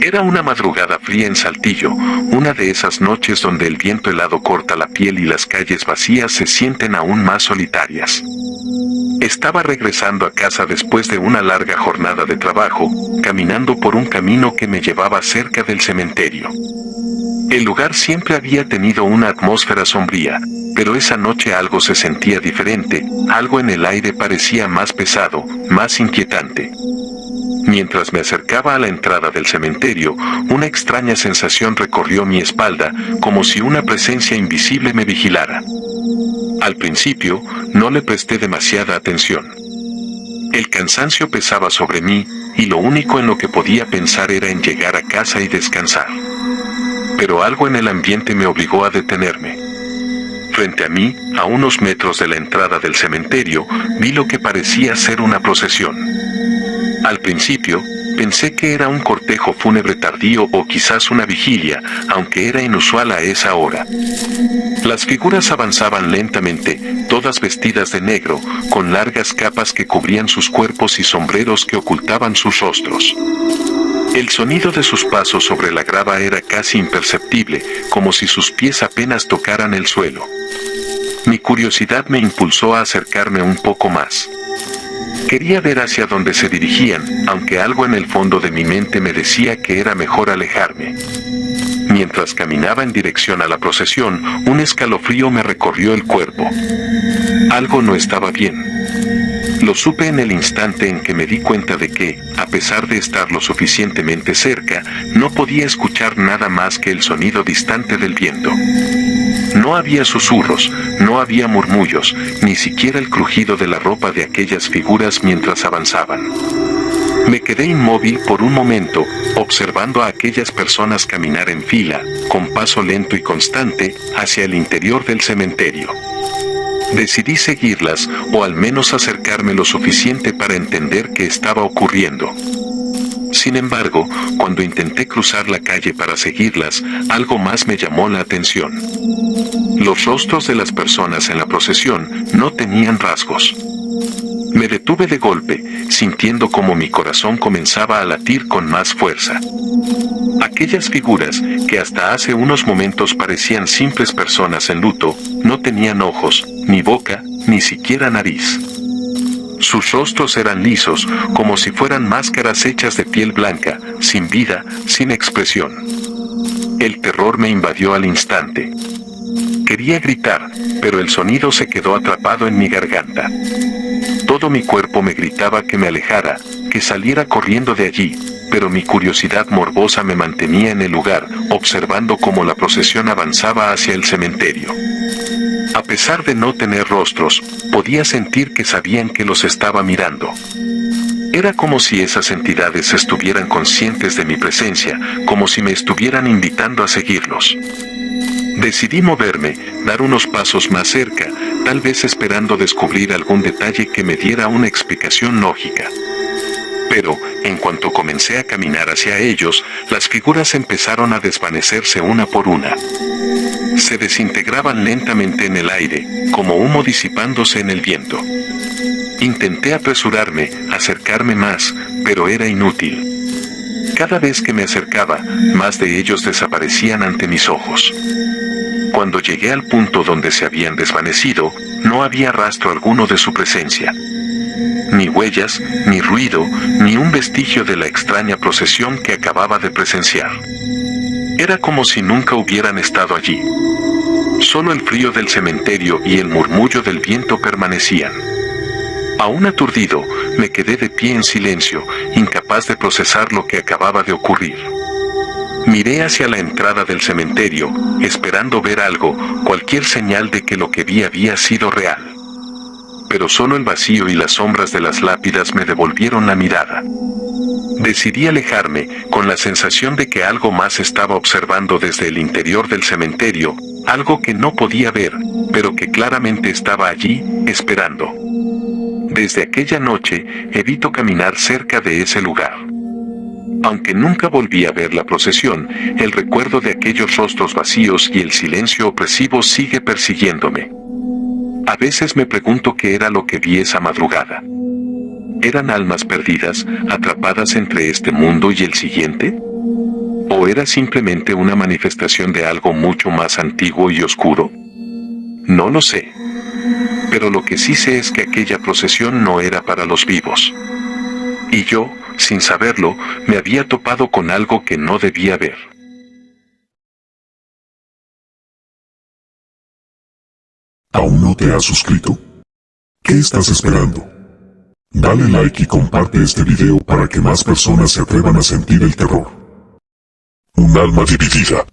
Era una madrugada fría en Saltillo, una de esas noches donde el viento helado corta la piel y las calles vacías se sienten aún más solitarias. Estaba regresando a casa después de una larga jornada de trabajo, caminando por un camino que me llevaba cerca del cementerio. El lugar siempre había tenido una atmósfera sombría, pero esa noche algo se sentía diferente, algo en el aire parecía más pesado, más inquietante. Mientras me acercaba a la entrada del cementerio, una extraña sensación recorrió mi espalda, como si una presencia invisible me vigilara. Al principio, no le presté demasiada atención. El cansancio pesaba sobre mí, y lo único en lo que podía pensar era en llegar a casa y descansar. Pero algo en el ambiente me obligó a detenerme. Frente a mí, a unos metros de la entrada del cementerio, vi lo que parecía ser una procesión. Al principio, pensé que era un cortejo fúnebre tardío o quizás una vigilia, aunque era inusual a esa hora. Las figuras avanzaban lentamente, todas vestidas de negro, con largas capas que cubrían sus cuerpos y sombreros que ocultaban sus rostros. El sonido de sus pasos sobre la grava era casi imperceptible, como si sus pies apenas tocaran el suelo. Mi curiosidad me impulsó a acercarme un poco más. Quería ver hacia dónde se dirigían, aunque algo en el fondo de mi mente me decía que era mejor alejarme. Mientras caminaba en dirección a la procesión, un escalofrío me recorrió el cuerpo. Algo no estaba bien. Lo supe en el instante en que me di cuenta de que, a pesar de estar lo suficientemente cerca, no podía escuchar nada más que el sonido distante del viento. No había susurros, no había murmullos, ni siquiera el crujido de la ropa de aquellas figuras mientras avanzaban. Me quedé inmóvil por un momento, observando a aquellas personas caminar en fila, con paso lento y constante, hacia el interior del cementerio. Decidí seguirlas, o al menos acercarme lo suficiente para entender qué estaba ocurriendo. Sin embargo, cuando intenté cruzar la calle para seguirlas, algo más me llamó la atención. Los rostros de las personas en la procesión no tenían rasgos. Me detuve de golpe, sintiendo como mi corazón comenzaba a latir con más fuerza. Aquellas figuras, que hasta hace unos momentos parecían simples personas en luto, no tenían ojos, ni boca, ni siquiera nariz. Sus rostros eran lisos, como si fueran máscaras hechas de piel blanca, sin vida, sin expresión. El terror me invadió al instante. Quería gritar, pero el sonido se quedó atrapado en mi garganta. Todo mi cuerpo me gritaba que me alejara, que saliera corriendo de allí, pero mi curiosidad morbosa me mantenía en el lugar, observando cómo la procesión avanzaba hacia el cementerio. A pesar de no tener rostros, podía sentir que sabían que los estaba mirando. Era como si esas entidades estuvieran conscientes de mi presencia, como si me estuvieran invitando a seguirlos. Decidí moverme, dar unos pasos más cerca, tal vez esperando descubrir algún detalle que me diera una explicación lógica. Pero, en cuanto comencé a caminar hacia ellos, las figuras empezaron a desvanecerse una por una. Se desintegraban lentamente en el aire, como humo disipándose en el viento. Intenté apresurarme, acercarme más, pero era inútil. Cada vez que me acercaba, más de ellos desaparecían ante mis ojos. Cuando llegué al punto donde se habían desvanecido, no había rastro alguno de su presencia. Ni huellas, ni ruido, ni un vestigio de la extraña procesión que acababa de presenciar. Era como si nunca hubieran estado allí. Solo el frío del cementerio y el murmullo del viento permanecían. Aún aturdido, me quedé de pie en silencio, incapaz de procesar lo que acababa de ocurrir. Miré hacia la entrada del cementerio, esperando ver algo, cualquier señal de que lo que vi había sido real. Pero solo el vacío y las sombras de las lápidas me devolvieron la mirada. Decidí alejarme, con la sensación de que algo más estaba observando desde el interior del cementerio, algo que no podía ver, pero que claramente estaba allí, esperando. Desde aquella noche, evito caminar cerca de ese lugar. Aunque nunca volví a ver la procesión, el recuerdo de aquellos rostros vacíos y el silencio opresivo sigue persiguiéndome. A veces me pregunto qué era lo que vi esa madrugada. ¿Eran almas perdidas, atrapadas entre este mundo y el siguiente? ¿O era simplemente una manifestación de algo mucho más antiguo y oscuro? No lo sé. Pero lo que sí sé es que aquella procesión no era para los vivos. Y yo, sin saberlo, me había topado con algo que no debía ver. ¿Aún no te has suscrito? ¿Qué estás esperando? Dale like y comparte este video para que más personas se atrevan a sentir el terror. Un alma dividida.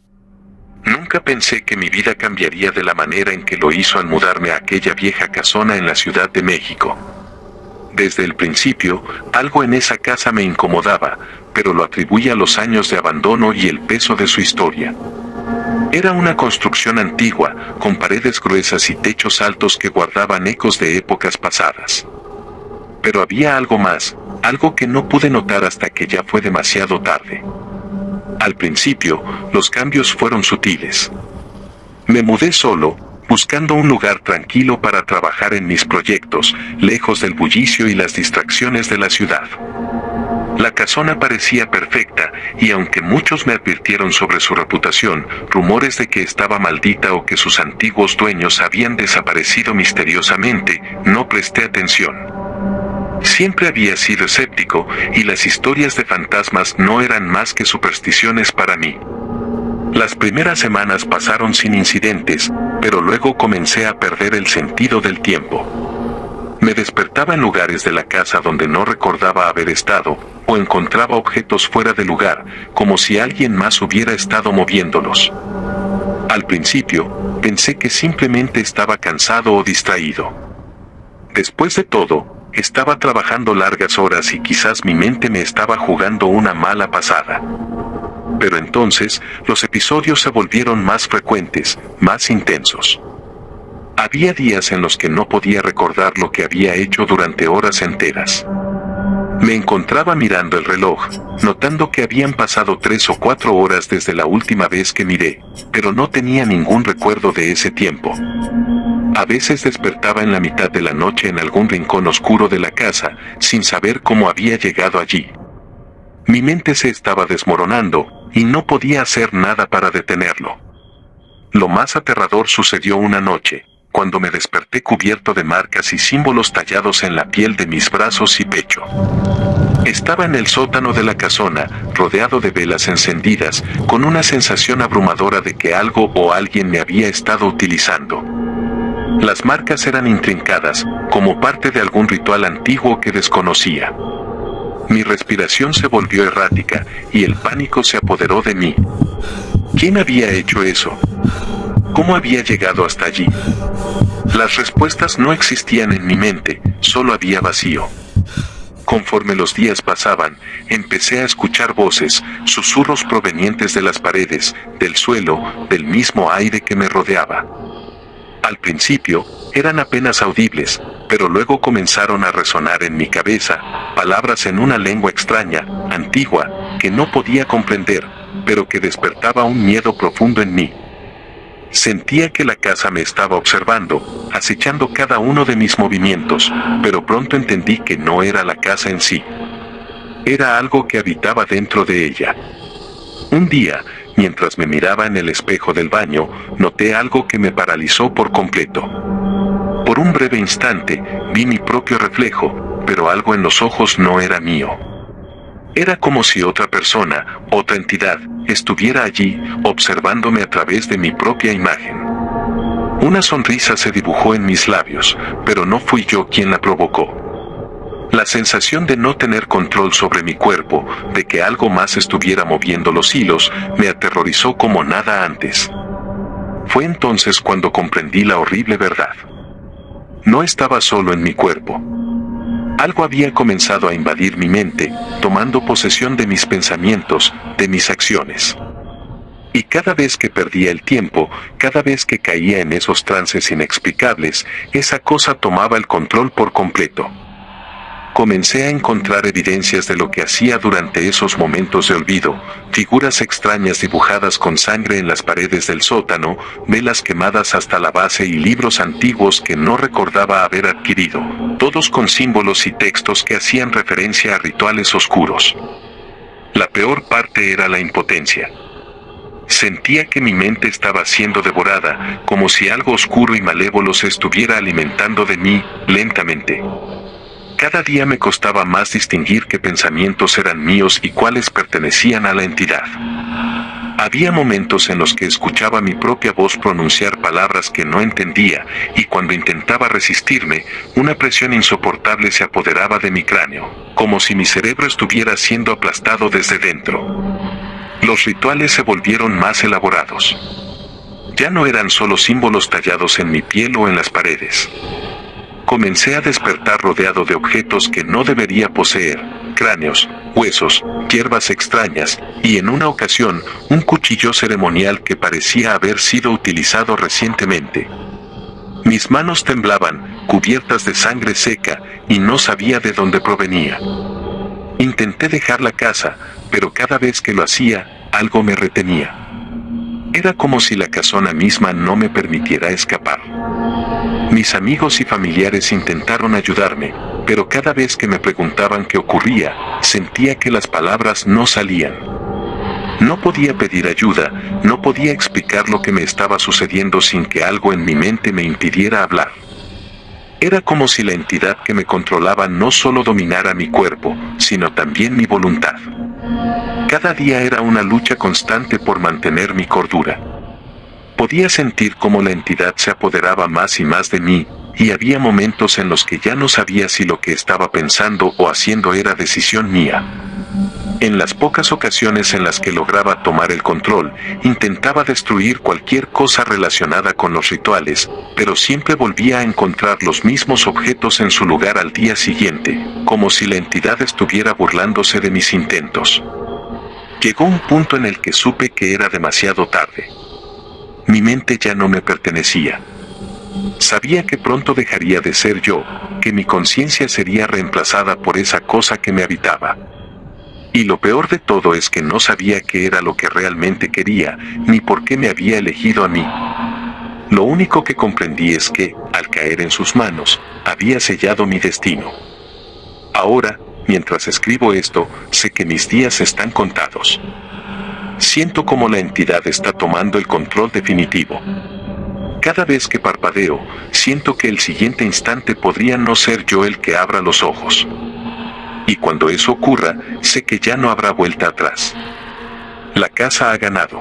Nunca pensé que mi vida cambiaría de la manera en que lo hizo al mudarme a aquella vieja casona en la Ciudad de México. Desde el principio, algo en esa casa me incomodaba, pero lo atribuía a los años de abandono y el peso de su historia. Era una construcción antigua, con paredes gruesas y techos altos que guardaban ecos de épocas pasadas. Pero había algo más, algo que no pude notar hasta que ya fue demasiado tarde. Al principio, los cambios fueron sutiles. Me mudé solo, buscando un lugar tranquilo para trabajar en mis proyectos, lejos del bullicio y las distracciones de la ciudad. La casona parecía perfecta, y aunque muchos me advirtieron sobre su reputación, rumores de que estaba maldita o que sus antiguos dueños habían desaparecido misteriosamente, no presté atención. Siempre había sido escéptico, y las historias de fantasmas no eran más que supersticiones para mí. Las primeras semanas pasaron sin incidentes, pero luego comencé a perder el sentido del tiempo. Me despertaba en lugares de la casa donde no recordaba haber estado, o encontraba objetos fuera de lugar, como si alguien más hubiera estado moviéndolos. Al principio, pensé que simplemente estaba cansado o distraído. Después de todo, estaba trabajando largas horas y quizás mi mente me estaba jugando una mala pasada. Pero entonces, los episodios se volvieron más frecuentes, más intensos. Había días en los que no podía recordar lo que había hecho durante horas enteras. Me encontraba mirando el reloj, notando que habían pasado 3 o 4 horas desde la última vez que miré, pero no tenía ningún recuerdo de ese tiempo. A veces despertaba en la mitad de la noche en algún rincón oscuro de la casa, sin saber cómo había llegado allí. Mi mente se estaba desmoronando, y no podía hacer nada para detenerlo. Lo más aterrador sucedió una noche, cuando me desperté cubierto de marcas y símbolos tallados en la piel de mis brazos y pecho. Estaba en el sótano de la casona, rodeado de velas encendidas, con una sensación abrumadora de que algo o alguien me había estado utilizando. Las marcas eran intrincadas, como parte de algún ritual antiguo que desconocía. Mi respiración se volvió errática, y el pánico se apoderó de mí. ¿Quién había hecho eso? ¿Cómo había llegado hasta allí? Las respuestas no existían en mi mente, solo había vacío. Conforme los días pasaban, empecé a escuchar voces, susurros provenientes de las paredes, del suelo, del mismo aire que me rodeaba. Al principio, eran apenas audibles, pero luego comenzaron a resonar en mi cabeza, palabras en una lengua extraña, antigua, que no podía comprender, pero que despertaba un miedo profundo en mí. Sentía que la casa me estaba observando, acechando cada uno de mis movimientos, pero pronto entendí que no era la casa en sí. Era algo que habitaba dentro de ella. Un día, mientras me miraba en el espejo del baño, noté algo que me paralizó por completo. Por un breve instante, vi mi propio reflejo, pero algo en los ojos no era mío. Era como si otra persona, otra entidad, estuviera allí, observándome a través de mi propia imagen. Una sonrisa se dibujó en mis labios, pero no fui yo quien la provocó. La sensación de no tener control sobre mi cuerpo, de que algo más estuviera moviendo los hilos, me aterrorizó como nada antes. Fue entonces cuando comprendí la horrible verdad. No estaba solo en mi cuerpo. Algo había comenzado a invadir mi mente, tomando posesión de mis pensamientos, de mis acciones. Y cada vez que perdía el tiempo, cada vez que caía en esos trances inexplicables, esa cosa tomaba el control por completo. Comencé a encontrar evidencias de lo que hacía durante esos momentos de olvido, figuras extrañas dibujadas con sangre en las paredes del sótano, velas quemadas hasta la base y libros antiguos que no recordaba haber adquirido, todos con símbolos y textos que hacían referencia a rituales oscuros. La peor parte era la impotencia. Sentía que mi mente estaba siendo devorada, como si algo oscuro y malévolo se estuviera alimentando de mí, lentamente. Cada día me costaba más distinguir qué pensamientos eran míos y cuáles pertenecían a la entidad. Había momentos en los que escuchaba mi propia voz pronunciar palabras que no entendía, y cuando intentaba resistirme, una presión insoportable se apoderaba de mi cráneo, como si mi cerebro estuviera siendo aplastado desde dentro. Los rituales se volvieron más elaborados. Ya no eran solo símbolos tallados en mi piel o en las paredes. Comencé a despertar rodeado de objetos que no debería poseer, cráneos, huesos, hierbas extrañas, y en una ocasión, un cuchillo ceremonial que parecía haber sido utilizado recientemente. Mis manos temblaban, cubiertas de sangre seca, y no sabía de dónde provenía. Intenté dejar la casa, pero cada vez que lo hacía, algo me retenía. Era como si la casona misma no me permitiera escapar. Mis amigos y familiares intentaron ayudarme, pero cada vez que me preguntaban qué ocurría, sentía que las palabras no salían. No podía pedir ayuda, no podía explicar lo que me estaba sucediendo sin que algo en mi mente me impidiera hablar. Era como si la entidad que me controlaba no solo dominara mi cuerpo, sino también mi voluntad. Cada día era una lucha constante por mantener mi cordura. Podía sentir cómo la entidad se apoderaba más y más de mí, y había momentos en los que ya no sabía si lo que estaba pensando o haciendo era decisión mía. En las pocas ocasiones en las que lograba tomar el control, intentaba destruir cualquier cosa relacionada con los rituales, pero siempre volvía a encontrar los mismos objetos en su lugar al día siguiente, como si la entidad estuviera burlándose de mis intentos. Llegó un punto en el que supe que era demasiado tarde. Mi mente ya no me pertenecía. Sabía que pronto dejaría de ser yo, que mi conciencia sería reemplazada por esa cosa que me habitaba. Y lo peor de todo es que no sabía qué era lo que realmente quería, ni por qué me había elegido a mí. Lo único que comprendí es que, al caer en sus manos, había sellado mi destino. Ahora, mientras escribo esto, sé que mis días están contados. Siento como la entidad está tomando el control definitivo. Cada vez que parpadeo, siento que el siguiente instante podría no ser yo el que abra los ojos. Y cuando eso ocurra, sé que ya no habrá vuelta atrás. La casa ha ganado.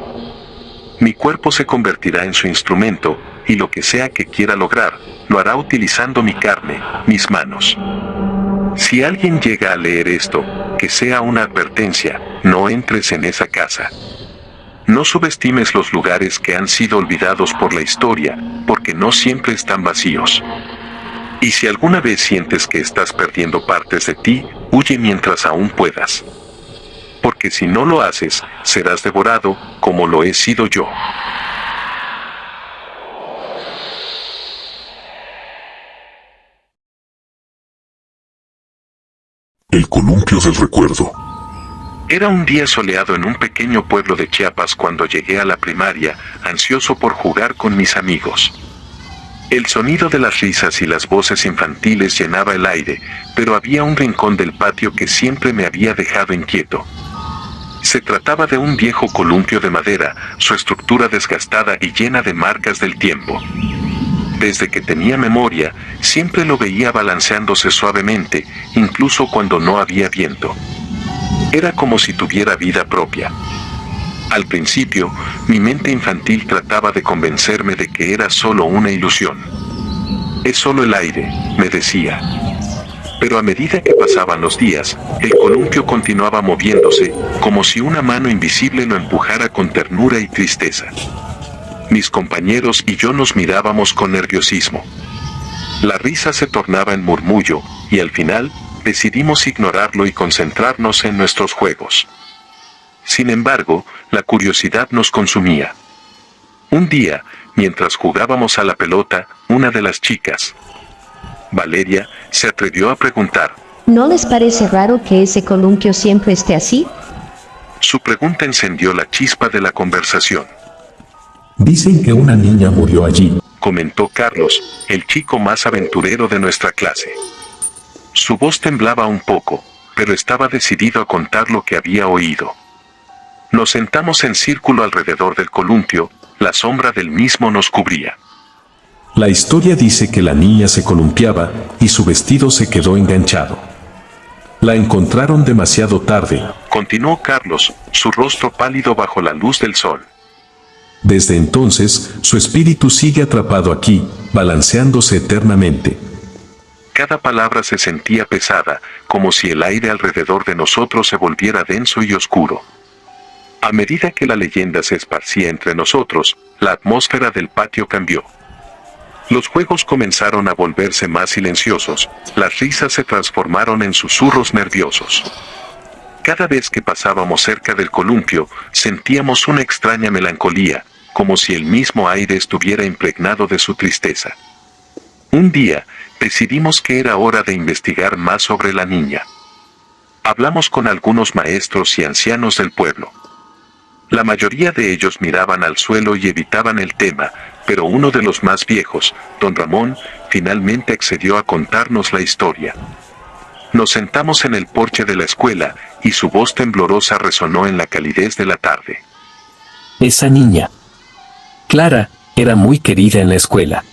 Mi cuerpo se convertirá en su instrumento, y lo que sea que quiera lograr, lo hará utilizando mi carne, mis manos. Si alguien llega a leer esto, que sea una advertencia, no entres en esa casa. No subestimes los lugares que han sido olvidados por la historia, porque no siempre están vacíos. Y si alguna vez sientes que estás perdiendo partes de ti, huye mientras aún puedas. Porque si no lo haces, serás devorado, como lo he sido yo. El columpio del recuerdo. Era un día soleado en un pequeño pueblo de Chiapas cuando llegué a la primaria, ansioso por jugar con mis amigos. El sonido de las risas y las voces infantiles llenaba el aire, pero había un rincón del patio que siempre me había dejado inquieto. Se trataba de un viejo columpio de madera, su estructura desgastada y llena de marcas del tiempo. Desde que tenía memoria, siempre lo veía balanceándose suavemente, incluso cuando no había viento. Era como si tuviera vida propia. Al principio, mi mente infantil trataba de convencerme de que era solo una ilusión. Es solo el aire, me decía. Pero a medida que pasaban los días, el columpio continuaba moviéndose, como si una mano invisible lo empujara con ternura y tristeza. Mis compañeros y yo nos mirábamos con nerviosismo. La risa se tornaba en murmullo, y al final, decidimos ignorarlo y concentrarnos en nuestros juegos. Sin embargo, la curiosidad nos consumía. Un día, mientras jugábamos a la pelota, una de las chicas, Valeria, se atrevió a preguntar: ¿No les parece raro que ese columpio siempre esté así? Su pregunta encendió la chispa de la conversación. Dicen que una niña murió allí, Comentó Carlos, el chico más aventurero de nuestra clase. Su voz temblaba un poco, pero estaba decidido a contar lo que había oído. Nos sentamos en círculo alrededor del columpio, la sombra del mismo nos cubría. La historia dice que la niña se columpiaba y su vestido se quedó enganchado. La encontraron demasiado tarde, Continuó Carlos, su rostro pálido bajo la luz del sol. Desde entonces, su espíritu sigue atrapado aquí, balanceándose eternamente. Cada palabra se sentía pesada, como si el aire alrededor de nosotros se volviera denso y oscuro. A medida que la leyenda se esparcía entre nosotros, la atmósfera del patio cambió. Los juegos comenzaron a volverse más silenciosos, las risas se transformaron en susurros nerviosos. Cada vez que pasábamos cerca del columpio, sentíamos una extraña melancolía, como si el mismo aire estuviera impregnado de su tristeza. Un día, decidimos que era hora de investigar más sobre la niña. Hablamos con algunos maestros y ancianos del pueblo. La mayoría de ellos miraban al suelo y evitaban el tema, pero uno de los más viejos, don Ramón, finalmente accedió a contarnos la historia. Nos sentamos en el porche de la escuela, y su voz temblorosa resonó en la calidez de la tarde. Esa niña, Clara, era muy querida en la escuela.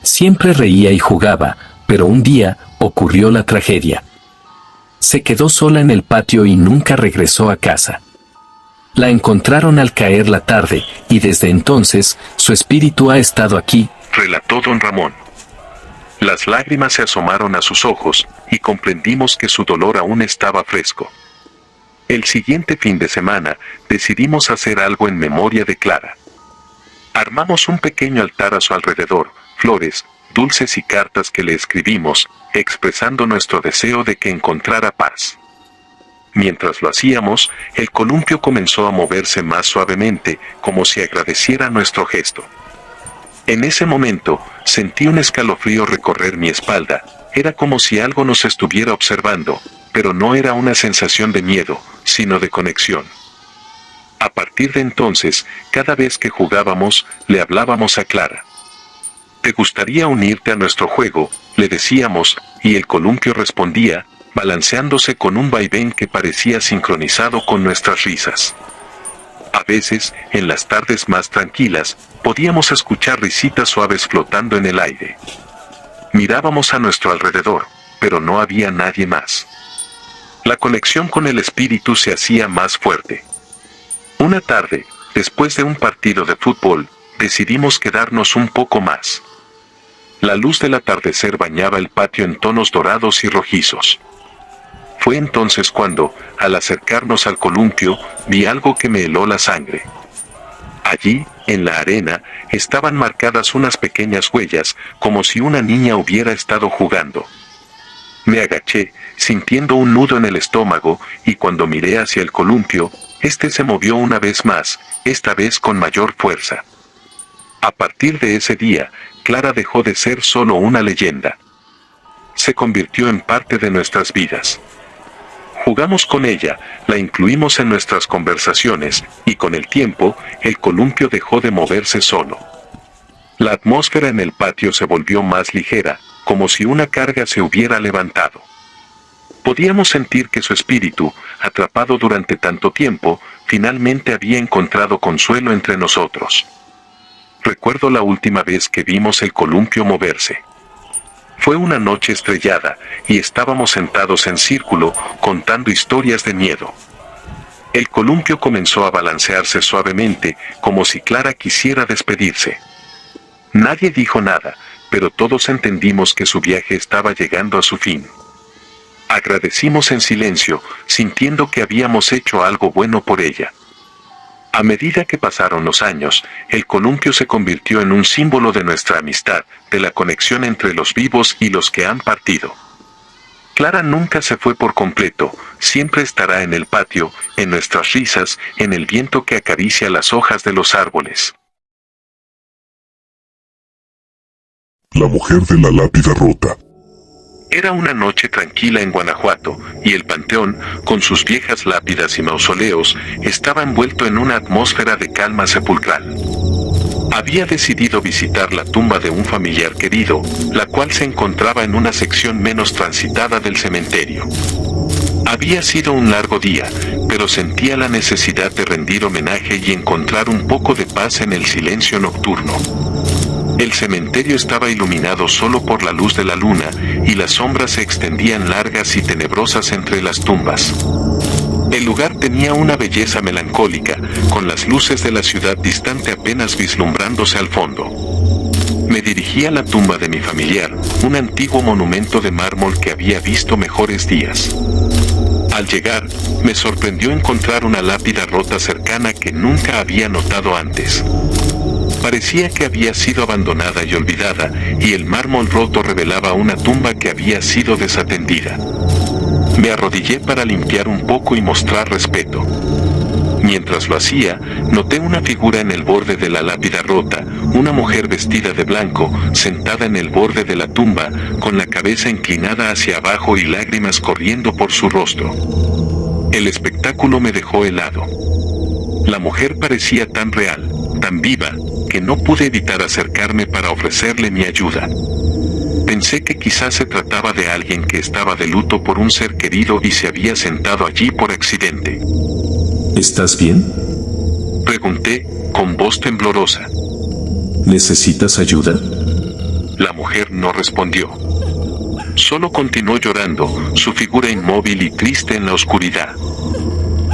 Siempre reía y jugaba, pero un día ocurrió la tragedia. Se quedó sola en el patio y nunca regresó a casa. La encontraron al caer la tarde, y desde entonces, su espíritu ha estado aquí, Relató don Ramón. Las lágrimas se asomaron a sus ojos, y comprendimos que su dolor aún estaba fresco. El siguiente fin de semana, decidimos hacer algo en memoria de Clara. Armamos un pequeño altar a su alrededor, flores, dulces y cartas que le escribimos, expresando nuestro deseo de que encontrara paz. Mientras lo hacíamos, el columpio comenzó a moverse más suavemente, como si agradeciera nuestro gesto. En ese momento, sentí un escalofrío recorrer mi espalda, era como si algo nos estuviera observando, pero no era una sensación de miedo, sino de conexión. A partir de entonces, cada vez que jugábamos, le hablábamos a Clara. ¿Te gustaría unirte a nuestro juego?, le decíamos, y el columpio respondía, balanceándose con un vaivén que parecía sincronizado con nuestras risas. A veces, en las tardes más tranquilas, podíamos escuchar risitas suaves flotando en el aire. Mirábamos a nuestro alrededor, pero no había nadie más. La conexión con el espíritu se hacía más fuerte. Una tarde, después de un partido de fútbol, decidimos quedarnos un poco más. La luz del atardecer bañaba el patio en tonos dorados y rojizos. Fue entonces cuando, al acercarnos al columpio, vi algo que me heló la sangre. Allí, en la arena, estaban marcadas unas pequeñas huellas, como si una niña hubiera estado jugando. Me agaché, sintiendo un nudo en el estómago, y cuando miré hacia el columpio, este se movió una vez más, esta vez con mayor fuerza. A partir de ese día, Clara dejó de ser solo una leyenda. Se convirtió en parte de nuestras vidas. Jugamos con ella, la incluimos en nuestras conversaciones, y con el tiempo, el columpio dejó de moverse solo. La atmósfera en el patio se volvió más ligera, como si una carga se hubiera levantado. Podíamos sentir que su espíritu, atrapado durante tanto tiempo, finalmente había encontrado consuelo entre nosotros. Recuerdo la última vez que vimos el columpio moverse. Fue una noche estrellada, y estábamos sentados en círculo, contando historias de miedo. El columpio comenzó a balancearse suavemente, como si Clara quisiera despedirse. Nadie dijo nada, pero todos entendimos que su viaje estaba llegando a su fin. Agradecimos en silencio, sintiendo que habíamos hecho algo bueno por ella. A medida que pasaron los años, el columpio se convirtió en un símbolo de nuestra amistad, de la conexión entre los vivos y los que han partido. Clara nunca se fue por completo, siempre estará en el patio, en nuestras risas, en el viento que acaricia las hojas de los árboles. La mujer de la lápida rota. Era una noche tranquila en Guanajuato, y el panteón, con sus viejas lápidas y mausoleos, estaba envuelto en una atmósfera de calma sepulcral. Había decidido visitar la tumba de un familiar querido, la cual se encontraba en una sección menos transitada del cementerio. Había sido un largo día, pero sentía la necesidad de rendir homenaje y encontrar un poco de paz en el silencio nocturno. El cementerio estaba iluminado solo por la luz de la luna, y las sombras se extendían largas y tenebrosas entre las tumbas. El lugar tenía una belleza melancólica, con las luces de la ciudad distante apenas vislumbrándose al fondo. Me dirigí a la tumba de mi familiar, un antiguo monumento de mármol que había visto mejores días. Al llegar, me sorprendió encontrar una lápida rota cercana que nunca había notado antes. Parecía que había sido abandonada y olvidada, y el mármol roto revelaba una tumba que había sido desatendida. Me arrodillé para limpiar un poco y mostrar respeto. Mientras lo hacía, noté una figura en el borde de la lápida rota, una mujer vestida de blanco, sentada en el borde de la tumba, con la cabeza inclinada hacia abajo y lágrimas corriendo por su rostro. El espectáculo me dejó helado. La mujer parecía tan real, tan viva, que no pude evitar acercarme para ofrecerle mi ayuda. Pensé que quizás se trataba de alguien que estaba de luto por un ser querido y se había sentado allí por accidente. ¿Estás bien? Pregunté, con voz temblorosa. ¿Necesitas ayuda? La mujer no respondió. Solo continuó llorando, su figura inmóvil y triste en la oscuridad.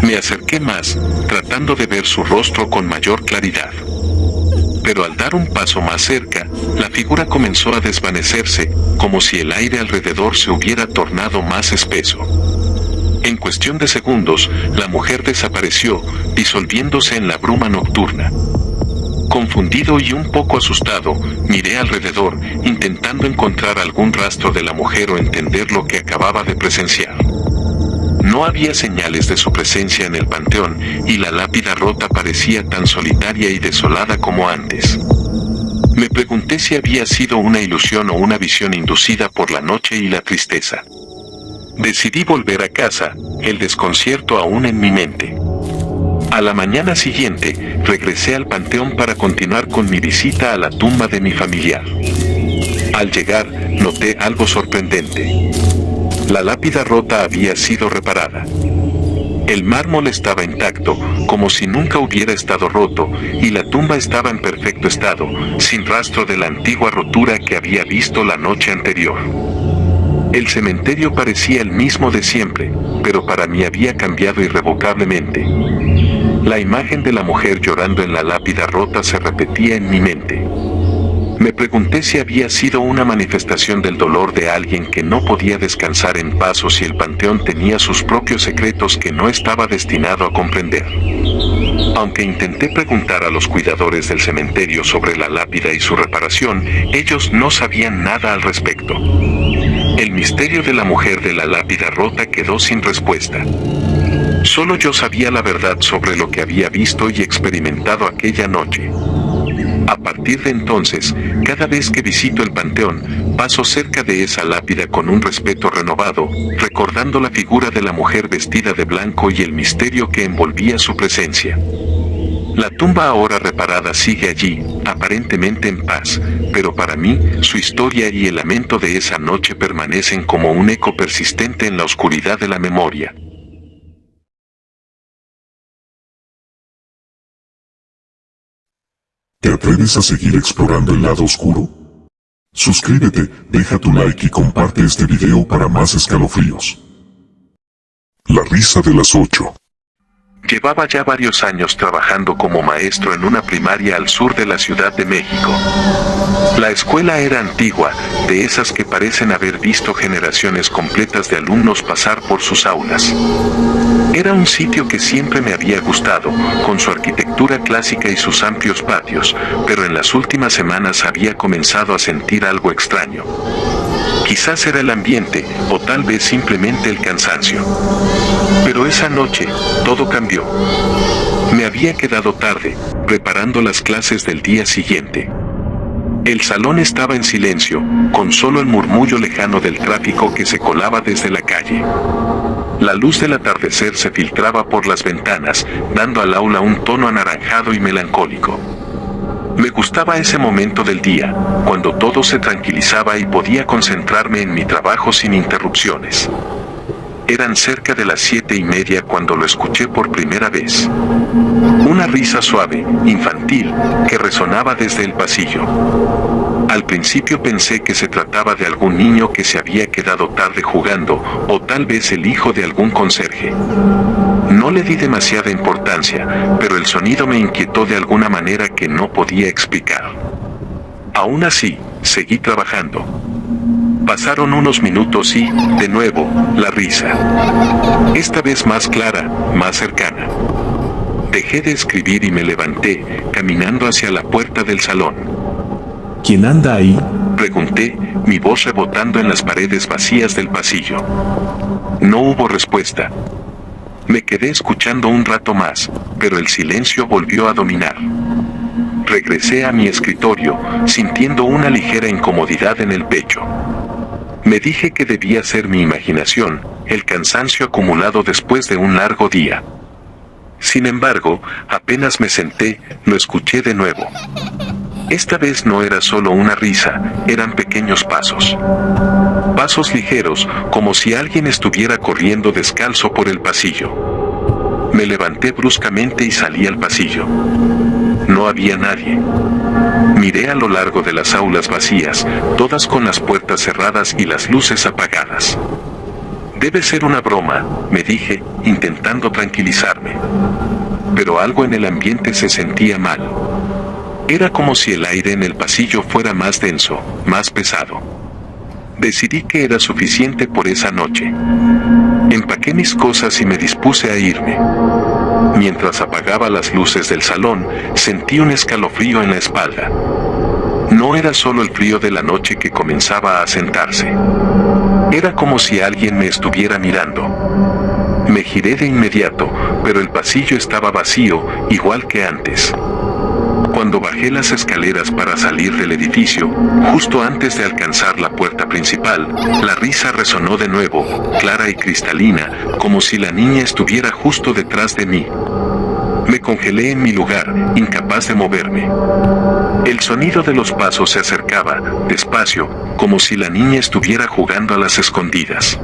Me acerqué más, tratando de ver su rostro con mayor claridad. Pero al dar un paso más cerca, la figura comenzó a desvanecerse, como si el aire alrededor se hubiera tornado más espeso. En cuestión de segundos, la mujer desapareció, disolviéndose en la bruma nocturna. Confundido y un poco asustado, miré alrededor, intentando encontrar algún rastro de la mujer o entender lo que acababa de presenciar. No había señales de su presencia en el panteón, y la lápida rota parecía tan solitaria y desolada como antes. Me pregunté si había sido una ilusión o una visión inducida por la noche y la tristeza. Decidí volver a casa, el desconcierto aún en mi mente. A la mañana siguiente, regresé al panteón para continuar con mi visita a la tumba de mi familiar. Al llegar, noté algo sorprendente. La lápida rota había sido reparada. El mármol estaba intacto, como si nunca hubiera estado roto, y la tumba estaba en perfecto estado, sin rastro de la antigua rotura que había visto la noche anterior. El cementerio parecía el mismo de siempre, pero para mí había cambiado irrevocablemente. La imagen de la mujer llorando en la lápida rota se repetía en mi mente. Me pregunté si había sido una manifestación del dolor de alguien que no podía descansar en paz o si el panteón tenía sus propios secretos que no estaba destinado a comprender. Aunque intenté preguntar a los cuidadores del cementerio sobre la lápida y su reparación, ellos no sabían nada al respecto. El misterio de la mujer de la lápida rota quedó sin respuesta. Solo yo sabía la verdad sobre lo que había visto y experimentado aquella noche. A partir de entonces, cada vez que visito el panteón, paso cerca de esa lápida con un respeto renovado, recordando la figura de la mujer vestida de blanco y el misterio que envolvía su presencia. La tumba ahora reparada sigue allí, aparentemente en paz, pero para mí, su historia y el lamento de esa noche permanecen como un eco persistente en la oscuridad de la memoria. ¿Te atreves a seguir explorando el lado oscuro? Suscríbete, deja tu like y comparte este video para más escalofríos. La risa de las 8. Llevaba ya varios años trabajando como maestro en una primaria al sur de la Ciudad de México. La escuela era antigua, de esas que parecen haber visto generaciones completas de alumnos pasar por sus aulas. Era un sitio que siempre me había gustado, con su arquitectura clásica y sus amplios patios, pero en las últimas semanas había comenzado a sentir algo extraño. Quizás era el ambiente, o tal vez simplemente el cansancio. Pero esa noche, todo cambió. Me había quedado tarde, preparando las clases del día siguiente. El salón estaba en silencio, con solo el murmullo lejano del tráfico que se colaba desde la calle. La luz del atardecer se filtraba por las ventanas, dando al aula un tono anaranjado y melancólico. Me gustaba ese momento del día, cuando todo se tranquilizaba y podía concentrarme en mi trabajo sin interrupciones. Eran cerca de las 7:30 cuando lo escuché por primera vez. Una risa suave, infantil, que resonaba desde el pasillo. Al principio pensé que se trataba de algún niño que se había quedado tarde jugando, o tal vez el hijo de algún conserje. No le di demasiada importancia, pero el sonido me inquietó de alguna manera que no podía explicar. Aún así, seguí trabajando. Pasaron unos minutos y, de nuevo, la risa. Esta vez más clara, más cercana. Dejé de escribir y me levanté, caminando hacia la puerta del salón. ¿Quién anda ahí? Pregunté, mi voz rebotando en las paredes vacías del pasillo. No hubo respuesta. Me quedé escuchando un rato más, pero el silencio volvió a dominar. Regresé a mi escritorio, sintiendo una ligera incomodidad en el pecho. Me dije que debía ser mi imaginación, el cansancio acumulado después de un largo día. Sin embargo, apenas me senté, lo escuché de nuevo. Esta vez no era solo una risa, eran pequeños pasos. Pasos ligeros, como si alguien estuviera corriendo descalzo por el pasillo. Me levanté bruscamente y salí al pasillo. No había nadie. Miré a lo largo de las aulas vacías, todas con las puertas cerradas y las luces apagadas. Debe ser una broma, me dije, intentando tranquilizarme. Pero algo en el ambiente se sentía mal. Era como si el aire en el pasillo fuera más denso, más pesado. Decidí que era suficiente por esa noche. Empaqué mis cosas y me dispuse a irme. Mientras apagaba las luces del salón, sentí un escalofrío en la espalda. No era solo el frío de la noche que comenzaba a asentarse. Era como si alguien me estuviera mirando. Me giré de inmediato, pero el pasillo estaba vacío, igual que antes. Cuando bajé las escaleras para salir del edificio, justo antes de alcanzar la puerta principal, la risa resonó de nuevo, clara y cristalina, como si la niña estuviera justo detrás de mí. Me congelé en mi lugar, incapaz de moverme. El sonido de los pasos se acercaba, despacio, como si la niña estuviera jugando a las escondidas.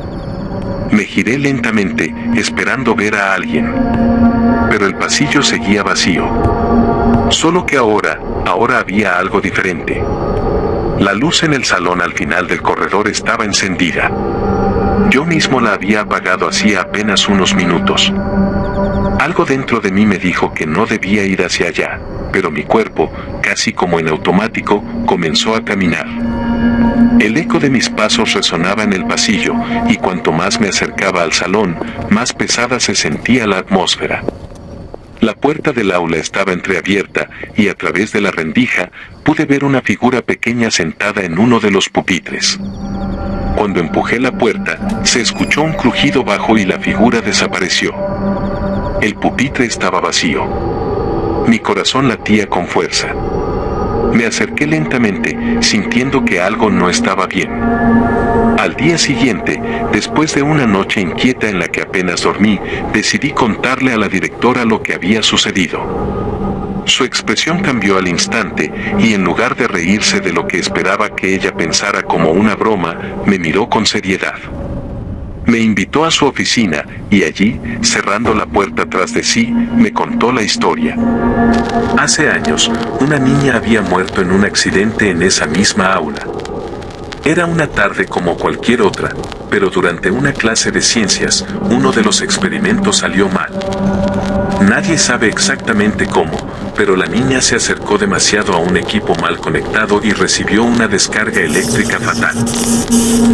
Me giré lentamente, esperando ver a alguien. Pero el pasillo seguía vacío. Solo que ahora había algo diferente. La luz en el salón al final del corredor estaba encendida. Yo mismo la había apagado hacía apenas unos minutos. Algo dentro de mí me dijo que no debía ir hacia allá, pero mi cuerpo, casi como en automático, comenzó a caminar. El eco de mis pasos resonaba en el pasillo, y cuanto más me acercaba al salón, más pesada se sentía la atmósfera. La puerta del aula estaba entreabierta, y a través de la rendija, pude ver una figura pequeña sentada en uno de los pupitres. Cuando empujé la puerta, se escuchó un crujido bajo y la figura desapareció. El pupitre estaba vacío. Mi corazón latía con fuerza. Me acerqué lentamente, sintiendo que algo no estaba bien. Al día siguiente, después de una noche inquieta en la que apenas dormí, decidí contarle a la directora lo que había sucedido. Su expresión cambió al instante, y en lugar de reírse de lo que esperaba que ella pensara como una broma, me miró con seriedad. Me invitó a su oficina, y allí, cerrando la puerta tras de sí, me contó la historia. Hace años, una niña había muerto en un accidente en esa misma aula. Era una tarde como cualquier otra, pero durante una clase de ciencias, uno de los experimentos salió mal. Nadie sabe exactamente cómo, pero la niña se acercó demasiado a un equipo mal conectado y recibió una descarga eléctrica fatal.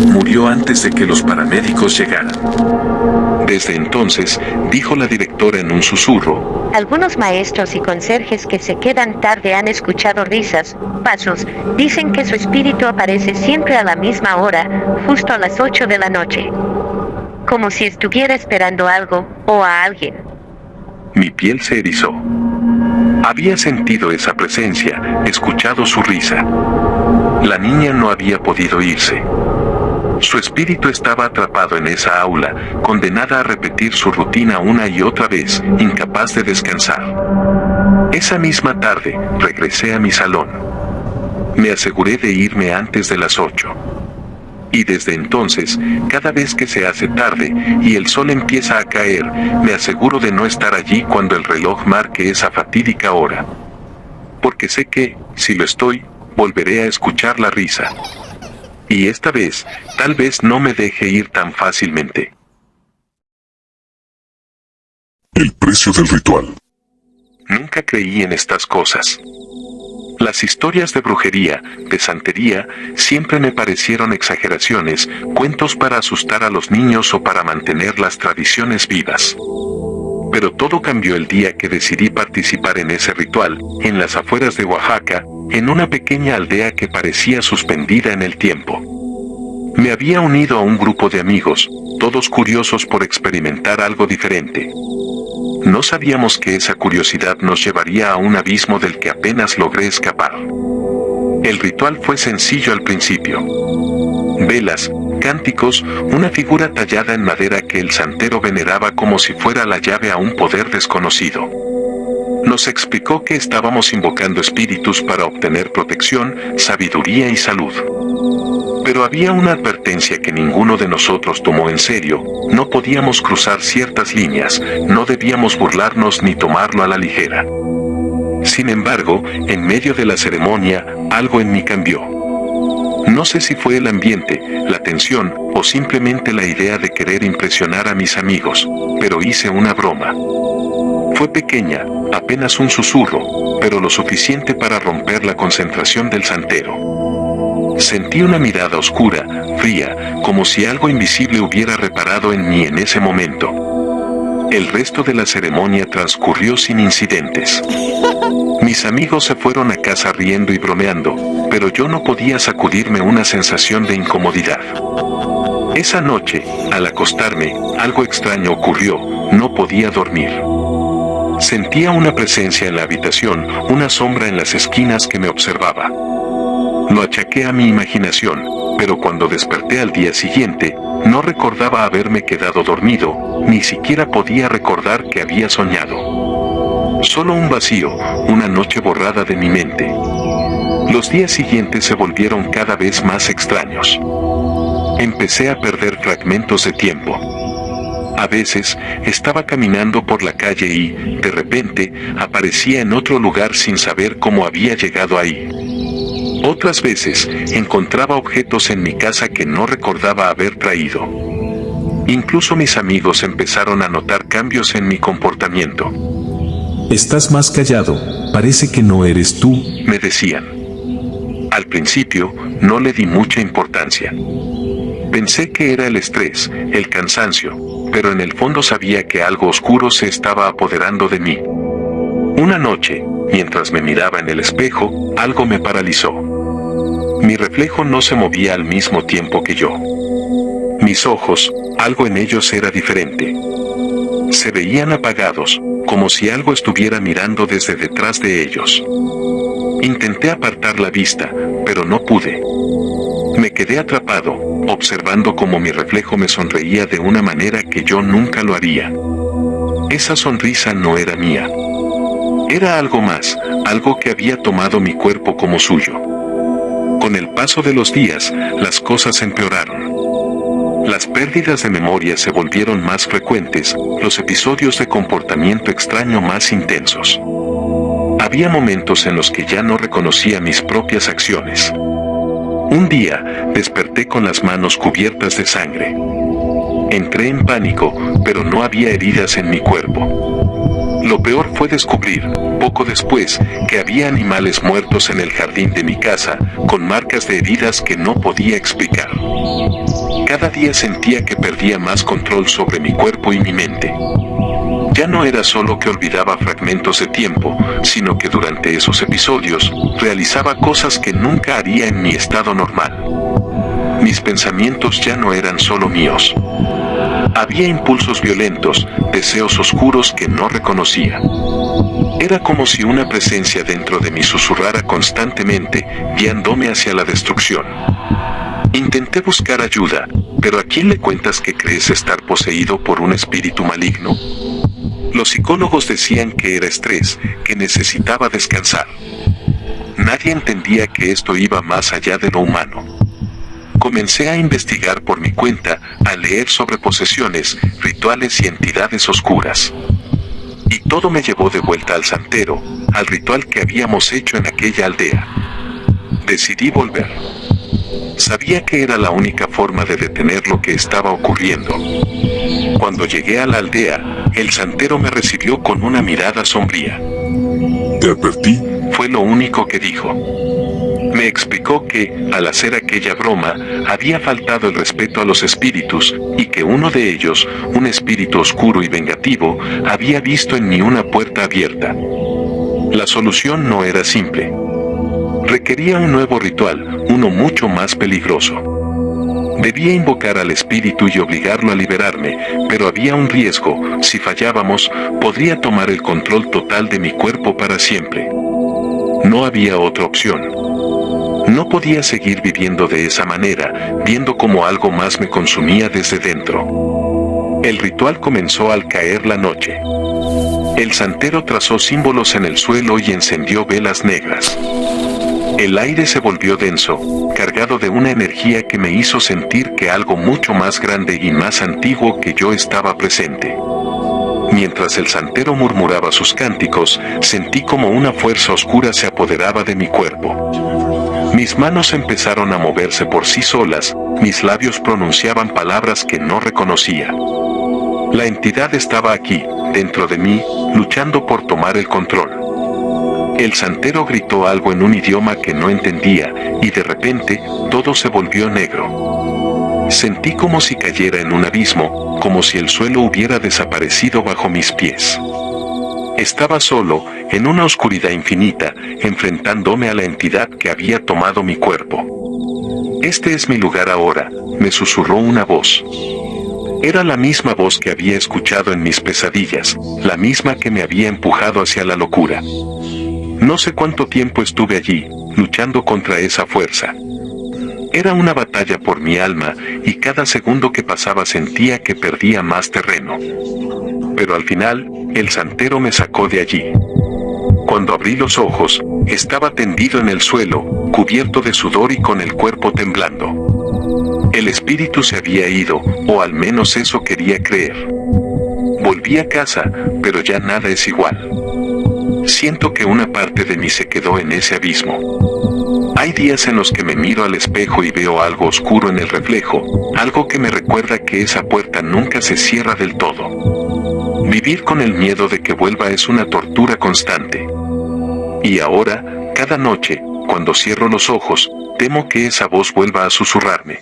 Murió antes de que los paramédicos llegaran. Desde entonces, dijo la directora en un susurro, Algunos maestros y conserjes que se quedan tarde han escuchado risas, pasos, dicen que su espíritu aparece siempre a la misma hora, justo a las 8 de la noche. Como si estuviera esperando algo, o a alguien. mi piel se erizó. Había sentido esa presencia, escuchado su risa. La niña no había podido irse. Su espíritu estaba atrapado en esa aula, condenada a repetir su rutina una y otra vez, incapaz de descansar. Esa misma tarde, regresé a mi salón. Me aseguré de irme antes de las 8. Y desde entonces, cada vez que se hace tarde y el sol empieza a caer, me aseguro de no estar allí cuando el reloj marque esa fatídica hora. Porque sé que, si lo estoy, volveré a escuchar la risa. Y esta vez, tal vez no me deje ir tan fácilmente. El precio del ritual. Nunca creí en estas cosas. Las historias de brujería, de santería, siempre me parecieron exageraciones, cuentos para asustar a los niños o para mantener las tradiciones vivas. Pero todo cambió el día que decidí participar en ese ritual, en las afueras de Oaxaca, en una pequeña aldea que parecía suspendida en el tiempo. Me había unido a un grupo de amigos, todos curiosos por experimentar algo diferente. No sabíamos que esa curiosidad nos llevaría a un abismo del que apenas logré escapar. El ritual fue sencillo al principio. Velas, cánticos, una figura tallada en madera que el santero veneraba como si fuera la llave a un poder desconocido. Nos explicó que estábamos invocando espíritus para obtener protección, sabiduría y salud. Pero había una advertencia que ninguno de nosotros tomó en serio: no podíamos cruzar ciertas líneas, no debíamos burlarnos ni tomarlo a la ligera. Sin embargo, en medio de la ceremonia, algo en mí cambió. No sé si fue el ambiente, la tensión, o simplemente la idea de querer impresionar a mis amigos, pero hice una broma. Fue pequeña, apenas un susurro, pero lo suficiente para romper la concentración del santero. Sentí una mirada oscura, fría, como si algo invisible hubiera reparado en mí en ese momento. El resto de la ceremonia transcurrió sin incidentes. Mis amigos se fueron a casa riendo y bromeando, pero yo no podía sacudirme una sensación de incomodidad. Esa noche, al acostarme, algo extraño ocurrió, no podía dormir. Sentía una presencia en la habitación, una sombra en las esquinas que me observaba. Lo achaqué a mi imaginación, pero cuando desperté al día siguiente, no recordaba haberme quedado dormido, ni siquiera podía recordar que había soñado. Solo un vacío, una noche borrada de mi mente. Los días siguientes se volvieron cada vez más extraños. Empecé a perder fragmentos de tiempo. A veces, estaba caminando por la calle y, de repente, aparecía en otro lugar sin saber cómo había llegado ahí. Otras veces, encontraba objetos en mi casa que no recordaba haber traído. Incluso mis amigos empezaron a notar cambios en mi comportamiento. Estás más callado, parece que no eres tú, me decían. Al principio, no le di mucha importancia. Pensé que era el estrés, el cansancio, pero en el fondo sabía que algo oscuro se estaba apoderando de mí. Una noche, mientras me miraba en el espejo, algo me paralizó. Mi reflejo no se movía al mismo tiempo que yo. Mis ojos, algo en ellos era diferente. Se veían apagados, como si algo estuviera mirando desde detrás de ellos. Intenté apartar la vista, pero no pude. Me quedé atrapado, observando cómo mi reflejo me sonreía de una manera que yo nunca lo haría. Esa sonrisa no era mía. Era algo más, algo que había tomado mi cuerpo como suyo. Con el paso de los días, las cosas empeoraron. Las pérdidas de memoria se volvieron más frecuentes, los episodios de comportamiento extraño más intensos. Había momentos en los que ya no reconocía mis propias acciones. Un día, desperté con las manos cubiertas de sangre. Entré en pánico, pero no había heridas en mi cuerpo. Lo peor fue descubrir, poco después, que había animales muertos en el jardín de mi casa, con marcas de heridas que no podía explicar. Cada día sentía que perdía más control sobre mi cuerpo y mi mente. Ya no era solo que olvidaba fragmentos de tiempo, sino que durante esos episodios, realizaba cosas que nunca haría en mi estado normal. Mis pensamientos ya no eran solo míos. Había impulsos violentos, deseos oscuros que no reconocía. Era como si una presencia dentro de mí susurrara constantemente, guiándome hacia la destrucción. Intenté buscar ayuda, pero ¿a quién le cuentas que crees estar poseído por un espíritu maligno? Los psicólogos decían que era estrés, que necesitaba descansar. Nadie entendía que esto iba más allá de lo humano. Comencé a investigar por mi cuenta, a leer sobre posesiones, rituales y entidades oscuras. Y todo me llevó de vuelta al santero, al ritual que habíamos hecho en aquella aldea. Decidí volver. Sabía que era la única forma de detener lo que estaba ocurriendo. Cuando llegué a la aldea, el santero me recibió con una mirada sombría. Te advertí. Fue lo único que dijo. Me explicó que, al hacer aquella broma, había faltado el respeto a los espíritus, y que uno de ellos, un espíritu oscuro y vengativo, había visto en mí una puerta abierta. La solución no era simple. Requería un nuevo ritual, uno mucho más peligroso. Debía invocar al espíritu y obligarlo a liberarme, pero había un riesgo: si fallábamos, podría tomar el control total de mi cuerpo para siempre. No había otra opción. No podía seguir viviendo de esa manera, viendo cómo algo más me consumía desde dentro. El ritual comenzó al caer la noche. El santero trazó símbolos en el suelo y encendió velas negras. El aire se volvió denso, cargado de una energía que me hizo sentir que algo mucho más grande y más antiguo que yo estaba presente. Mientras el santero murmuraba sus cánticos, sentí como una fuerza oscura se apoderaba de mi cuerpo. Mis manos empezaron a moverse por sí solas, mis labios pronunciaban palabras que no reconocía. La entidad estaba aquí, dentro de mí, luchando por tomar el control. El santero gritó algo en un idioma que no entendía, y de repente, todo se volvió negro. Sentí como si cayera en un abismo, como si el suelo hubiera desaparecido bajo mis pies. Estaba solo, en una oscuridad infinita, enfrentándome a la entidad que había tomado mi cuerpo. Este es mi lugar ahora, me susurró una voz. Era la misma voz que había escuchado en mis pesadillas, la misma que me había empujado hacia la locura. No sé cuánto tiempo estuve allí, luchando contra esa fuerza. Era una batalla por mi alma, y cada segundo que pasaba sentía que perdía más terreno. Pero al final, el santero me sacó de allí. Cuando abrí los ojos, estaba tendido en el suelo, cubierto de sudor y con el cuerpo temblando. El espíritu se había ido, o al menos eso quería creer. Volví a casa, pero ya nada es igual. Siento que una parte de mí se quedó en ese abismo. Hay días en los que me miro al espejo y veo algo oscuro en el reflejo, algo que me recuerda que esa puerta nunca se cierra del todo. Vivir con el miedo de que vuelva es una tortura constante. Y ahora, cada noche, cuando cierro los ojos, temo que esa voz vuelva a susurrarme.